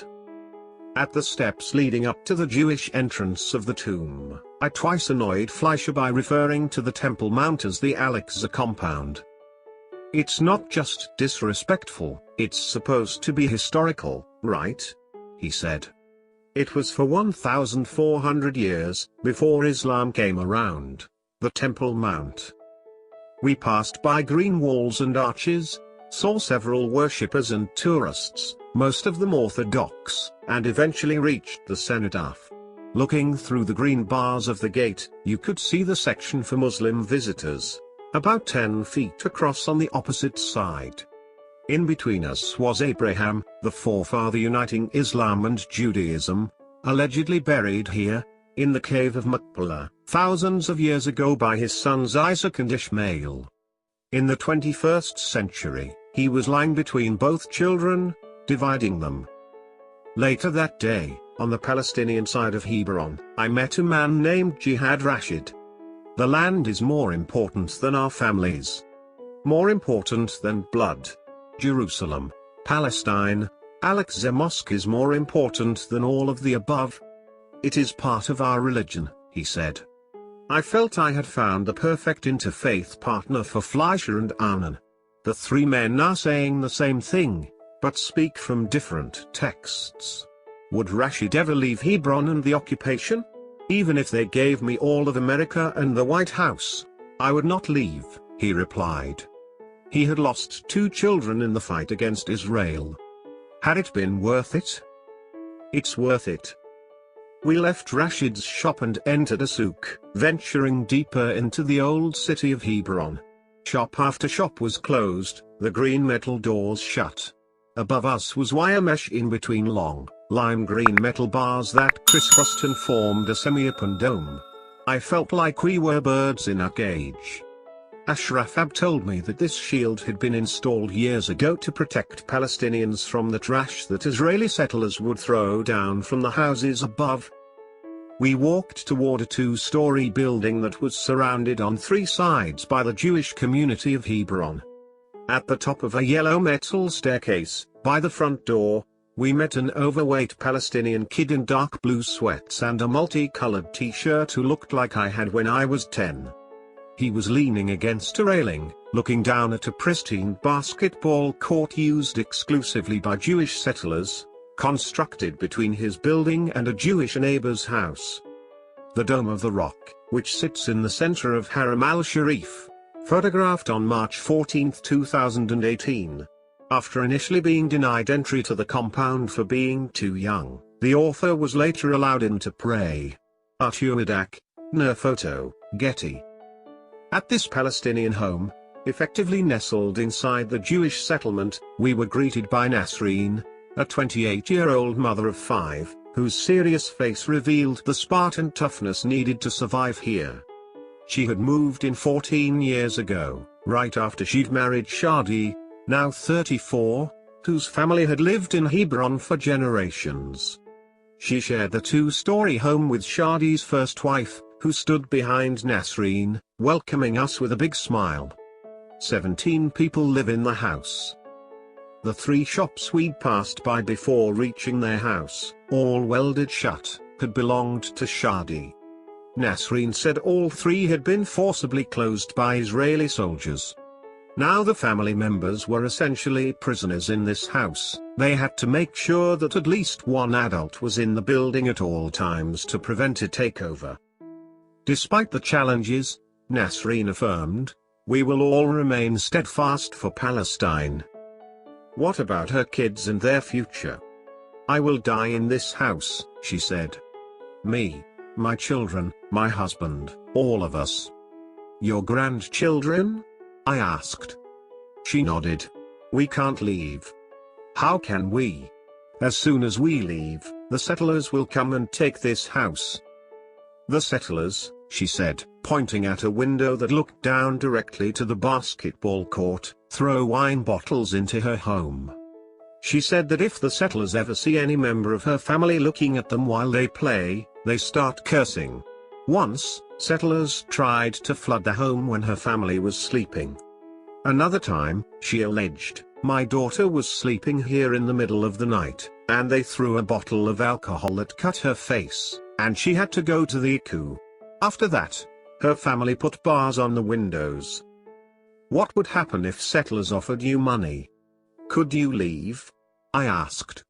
At the steps leading up to the Jewish entrance of the tomb, I twice annoyed Fleischer by referring to the Temple Mount as the Al-Aqsa compound. It's not just disrespectful, it's supposed to be historical, right? He said. It was for 1,400 years, before Islam came around, the Temple Mount. We passed by green walls and arches, saw several worshippers and tourists, most of them Orthodox, and eventually reached the cenotaph. Looking through the green bars of the gate, you could see the section for Muslim visitors, about 10 feet across on the opposite side. In between us was Abraham, the forefather uniting Islam and Judaism, allegedly buried here, in the cave of Machpelah, thousands of years ago by his sons Isaac and Ishmael. In the 21st century, he was lying between both children, dividing them. Later that day, on the Palestinian side of Hebron, I met a man named Jihad Rashid. The land is more important than our families. More important than blood. Jerusalem, Palestine, Al-Aqsa Mosque is more important than all of the above. It is part of our religion, he said. I felt I had found the perfect interfaith partner for Fleischer and Anand. The three men are saying the same thing, but speak from different texts. Would Rashid ever leave Hebron and the occupation? Even if they gave me all of America and the White House, I would not leave, he replied. He had lost 2 children in the fight against Israel. Had it been worth it? It's worth it. We left Rashid's shop and entered a souk, venturing deeper into the old city of Hebron. Shop after shop was closed, the green metal doors shut. Above us was wire mesh in between long, lime green metal bars that crisscrossed and formed a semi-open dome. I felt like we were birds in a cage. Ashraf told me that this shield had been installed years ago to protect Palestinians from the trash that Israeli settlers would throw down from the houses above. We walked toward a two-story building that was surrounded on three sides by the Jewish community of Hebron. At the top of a yellow metal staircase, by the front door, we met an overweight Palestinian kid in dark blue sweats and a multicolored t-shirt who looked like I had when I was 10. He was leaning against a railing, looking down at a pristine basketball court used exclusively by Jewish settlers, constructed between his building and a Jewish neighbor's house. The Dome of the Rock, which sits in the center of Haram al-Sharif, photographed on March 14, 2018. After initially being denied entry to the compound for being too young, the author was later allowed in to pray. Artur Medak, Ner photo, Getty. At this Palestinian home, effectively nestled inside the Jewish settlement, we were greeted by Nasreen, a 28-year-old mother of 5, whose serious face revealed the Spartan toughness needed to survive here. She had moved in 14 years ago, right after she'd married Shadi, now 34, whose family had lived in Hebron for generations. She shared the two-story home with Shadi's first wife, who stood behind Nasreen, welcoming us with a big smile. 17 people live in the house. The 3 shops we'd passed by before reaching their house, all welded shut, had belonged to Shadi. Nasreen said all 3 had been forcibly closed by Israeli soldiers. Now the family members were essentially prisoners in this house. They had to make sure that at least one adult was in the building at all times to prevent a takeover. Despite the challenges, Nasreen affirmed, we will all remain steadfast for Palestine. What about her kids and their future? I will die in this house, she said. Me, my children, my husband, all of us. Your grandchildren? I asked. She nodded. We can't leave. How can we? As soon as we leave, the settlers will come and take this house. The settlers, she said, pointing at a window that looked down directly to the basketball court, throw wine bottles into her home. She said that if the settlers ever see any member of her family looking at them while they play, they start cursing. Once, settlers tried to flood the home when her family was sleeping. Another time, she alleged, my daughter was sleeping here in the middle of the night, and they threw a bottle of alcohol that cut her face, and she had to go to the ICU. After that, her family put bars on the windows. What would happen if settlers offered you money? Could you leave? I asked.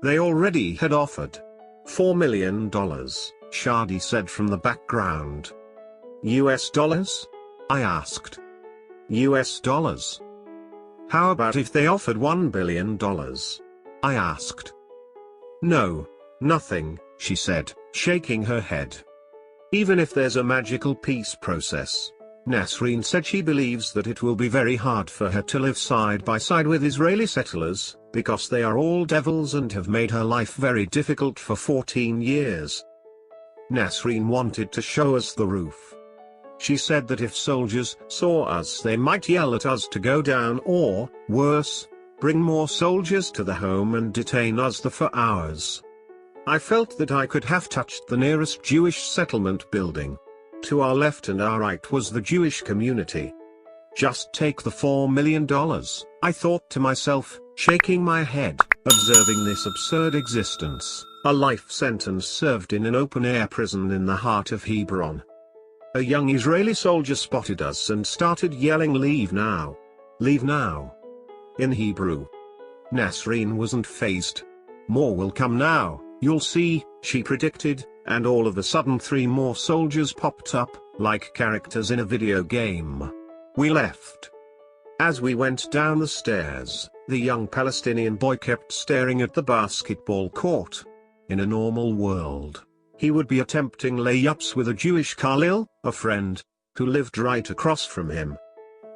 They already had offered. $4 million, Shadi said from the background. US dollars? I asked. US dollars. How about if they offered $1 billion? I asked. No, nothing, she said, shaking her head. Even if there's a magical peace process, Nasreen said she believes that it will be very hard for her to live side by side with Israeli settlers, because they are all devils and have made her life very difficult for 14 years. Nasreen wanted to show us the roof. She said that if soldiers saw us they might yell at us to go down or, worse, bring more soldiers to the home and detain us there for hours. I felt that I could have touched the nearest Jewish settlement building. To our left and our right was the Jewish community. Just take the $4 million, I thought to myself, shaking my head, observing this absurd existence, a life sentence served in an open-air prison in the heart of Hebron. A young Israeli soldier spotted us and started yelling, "Leave now! Leave now!" in Hebrew. Nasreen wasn't fazed. More will come now, you'll see, she predicted, and all of a sudden 3 more soldiers popped up, like characters in a video game. We left. As we went down the stairs, the young Palestinian boy kept staring at the basketball court. In a normal world, he would be attempting layups with a Jewish Khalil, a friend, who lived right across from him.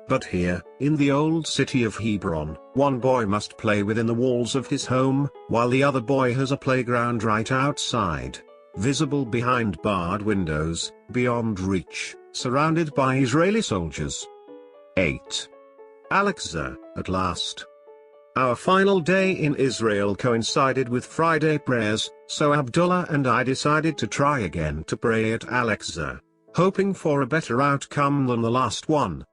But here, in the old city of Hebron, one boy must play within the walls of his home, while the other boy has a playground right outside, visible behind barred windows, beyond reach, surrounded by Israeli soldiers. 8. Al-Aqsa, at last. Our final day in Israel coincided with Friday prayers, so Abdullah and I decided to try again to pray at Al-Aqsa, hoping for a better outcome than the last one.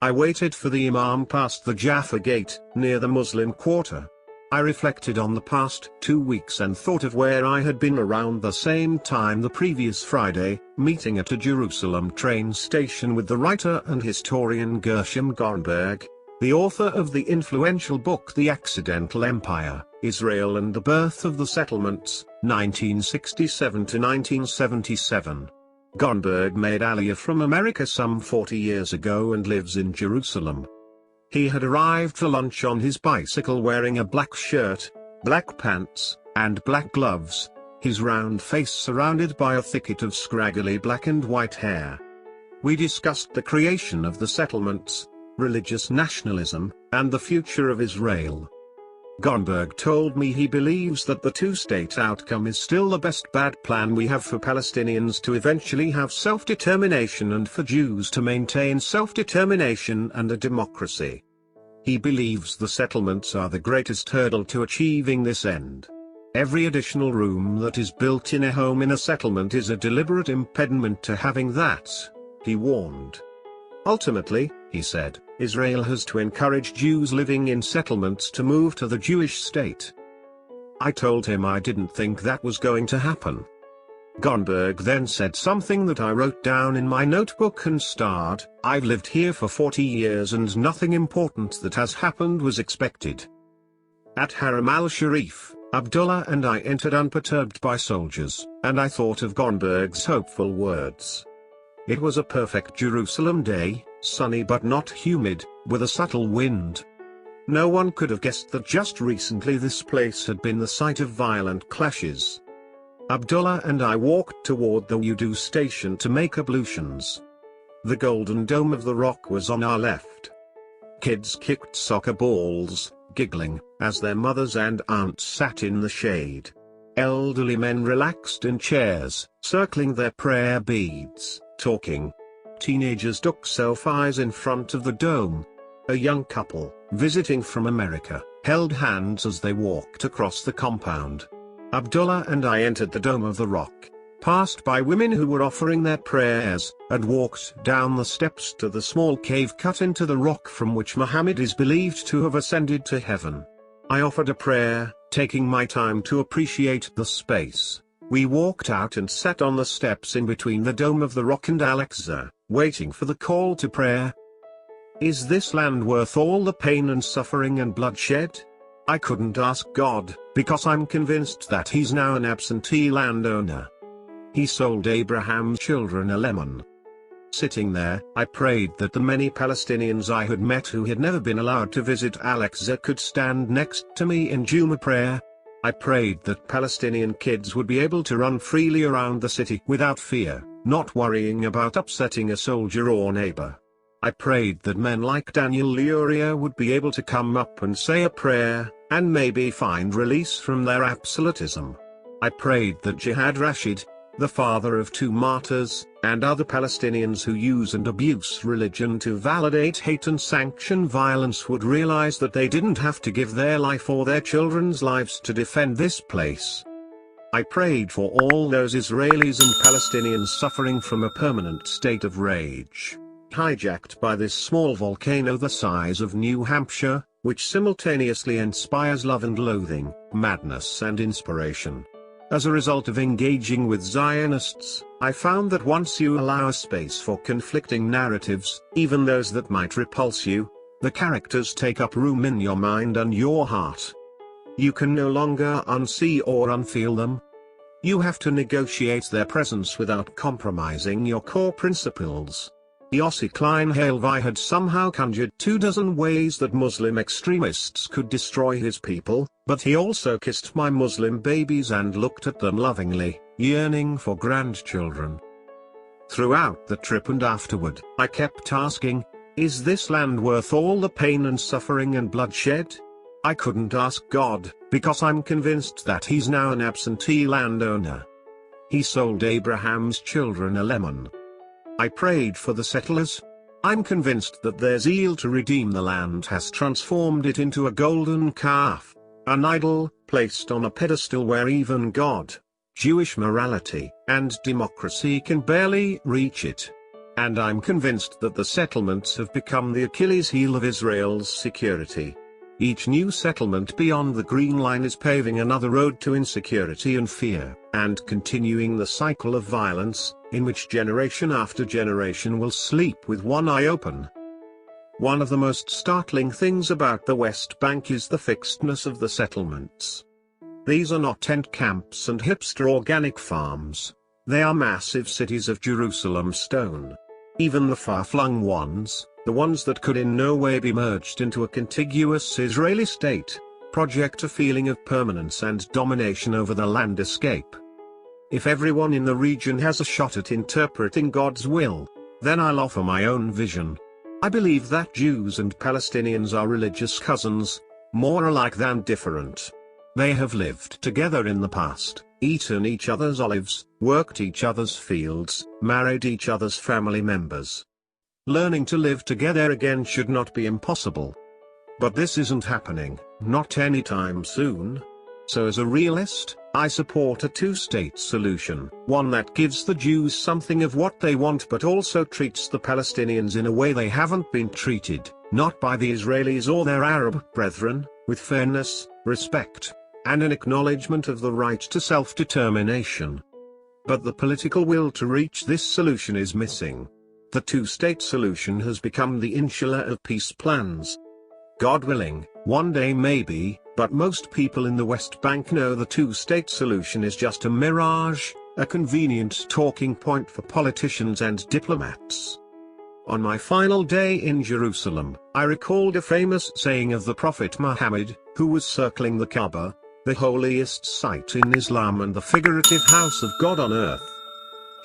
I waited for the Imam past the Jaffa Gate, near the Muslim Quarter. I reflected on the past 2 weeks and thought of where I had been around the same time the previous Friday, meeting at a Jerusalem train station with the writer and historian Gershom Gornberg, the author of the influential book The Accidental Empire, Israel and the Birth of the Settlements, 1967 to 1977. Gornberg made Aliyah from America some 40 years ago and lives in Jerusalem. He had arrived for lunch on his bicycle wearing a black shirt, black pants, and black gloves, his round face surrounded by a thicket of scraggly black and white hair. We discussed the creation of the settlements, religious nationalism, and the future of Israel. Gornberg told me he believes that the two-state outcome is still the best bad plan we have for Palestinians to eventually have self-determination and for Jews to maintain self-determination and a democracy. He believes the settlements are the greatest hurdle to achieving this end. Every additional room that is built in a home in a settlement is a deliberate impediment to having that, he warned. Ultimately, he said, Israel has to encourage Jews living in settlements to move to the Jewish state. I told him I didn't think that was going to happen. Gornberg then said something that I wrote down in my notebook and starred, I've lived here for 40 years and nothing important that has happened was expected. At Haram al-Sharif, Abdullah and I entered unperturbed by soldiers, and I thought of Gornberg's hopeful words. It was a perfect Jerusalem day, sunny but not humid, with a subtle wind. No one could have guessed that just recently this place had been the site of violent clashes. Abdullah and I walked toward the wudu station to make ablutions. The golden dome of the rock was on our left. Kids kicked soccer balls, giggling, as their mothers and aunts sat in the shade. Elderly men relaxed in chairs, circling their prayer beads, talking. Teenagers took selfies in front of the dome. A young couple, visiting from America, held hands as they walked across the compound. Abdullah and I entered the Dome of the Rock, passed by women who were offering their prayers, and walked down the steps to the small cave cut into the rock from which Muhammad is believed to have ascended to heaven. I offered a prayer, taking my time to appreciate the space. We walked out and sat on the steps in between the Dome of the Rock and Al-Aqsa, waiting for the call to prayer. Is this land worth all the pain and suffering and bloodshed? I couldn't ask God, because I'm convinced that he's now an absentee landowner. He sold Abraham's children a lemon. Sitting there, I prayed that the many Palestinians I had met who had never been allowed to visit Al-Aqsa could stand next to me in Jumu'ah prayer. I prayed that Palestinian kids would be able to run freely around the city without fear, not worrying about upsetting a soldier or neighbor. I prayed that men like Daniel Luria would be able to come up and say a prayer, and maybe find release from their absolutism. I prayed that Jihad Rashid, the father of 2 martyrs, and other Palestinians who use and abuse religion to validate hate and sanction violence would realize that they didn't have to give their life or their children's lives to defend this place. I prayed for all those Israelis and Palestinians suffering from a permanent state of rage, hijacked by this small volcano the size of New Hampshire, which simultaneously inspires love and loathing, madness and inspiration. As a result of engaging with Zionists, I found that once you allow a space for conflicting narratives, even those that might repulse you, the characters take up room in your mind and your heart. You can no longer unsee or unfeel them. You have to negotiate their presence without compromising your core principles. Yossi Klein Halevy had somehow conjured 24 ways that Muslim extremists could destroy his people, but he also kissed my Muslim babies and looked at them lovingly, yearning for grandchildren. Throughout the trip and afterward, I kept asking, Is this land worth all the pain and suffering and bloodshed? I couldn't ask God, because I'm convinced that he's now an absentee landowner. He sold Abraham's children a lemon. I prayed for the settlers. I'm convinced that their zeal to redeem the land has transformed it into a golden calf, an idol, placed on a pedestal where even God, Jewish morality, and democracy can barely reach it. And I'm convinced that the settlements have become the Achilles heel of Israel's security. Each new settlement beyond the Green Line is paving another road to insecurity and fear, and continuing the cycle of violence, in which generation after generation will sleep with one eye open. One of the most startling things about the West Bank is the fixedness of the settlements. These are not tent camps and hipster organic farms. They are massive cities of Jerusalem stone. Even the far-flung ones, the ones that could in no way be merged into a contiguous Israeli state, project a feeling of permanence and domination over the landscape. If everyone in the region has a shot at interpreting God's will, then I'll offer my own vision. I believe that Jews and Palestinians are religious cousins, more alike than different. They have lived together in the past, eaten each other's olives, worked each other's fields, married each other's family members. Learning to live together again should not be impossible. But this isn't happening, not anytime soon. So as a realist, I support a two-state solution, one that gives the Jews something of what they want but also treats the Palestinians in a way they haven't been treated, not by the Israelis or their Arab brethren, with fairness, respect, and an acknowledgement of the right to self-determination. But the political will to reach this solution is missing. The two-state solution has become the insula of peace plans. God willing, one day maybe, but most people in the West Bank know the two-state solution is just a mirage, a convenient talking point for politicians and diplomats. On my final day in Jerusalem, I recalled a famous saying of the Prophet Muhammad, who was circling the Kaaba, the holiest site in Islam and the figurative house of God on earth.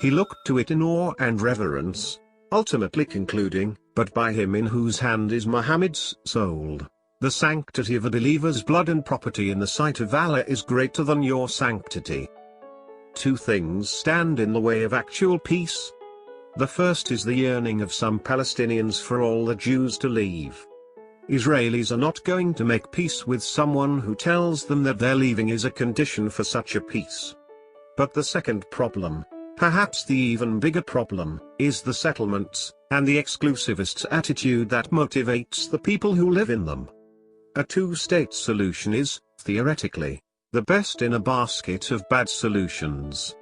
He looked to it in awe and reverence, ultimately concluding, "But by him in whose hand is Muhammad's soul, the sanctity of a believer's blood and property in the sight of Allah is greater than your sanctity." Two things stand in the way of actual peace. The first is the yearning of some Palestinians for all the Jews to leave. Israelis are not going to make peace with someone who tells them that their leaving is a condition for such a peace. But the second problem, perhaps the even bigger problem, is the settlements, and the exclusivist attitude that motivates the people who live in them. A two-state solution is, theoretically, the best in a basket of bad solutions.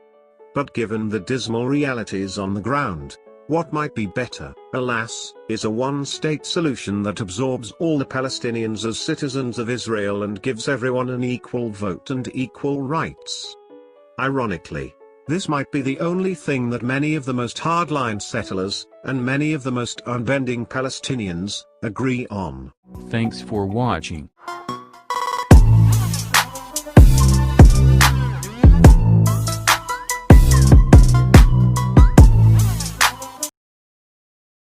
But given the dismal realities on the ground, what might be better, alas, is a one-state solution that absorbs all the Palestinians as citizens of Israel and gives everyone an equal vote and equal rights. Ironically, this might be the only thing that many of the most hardline settlers, and many of the most unbending Palestinians, agree on. Thanks for watching.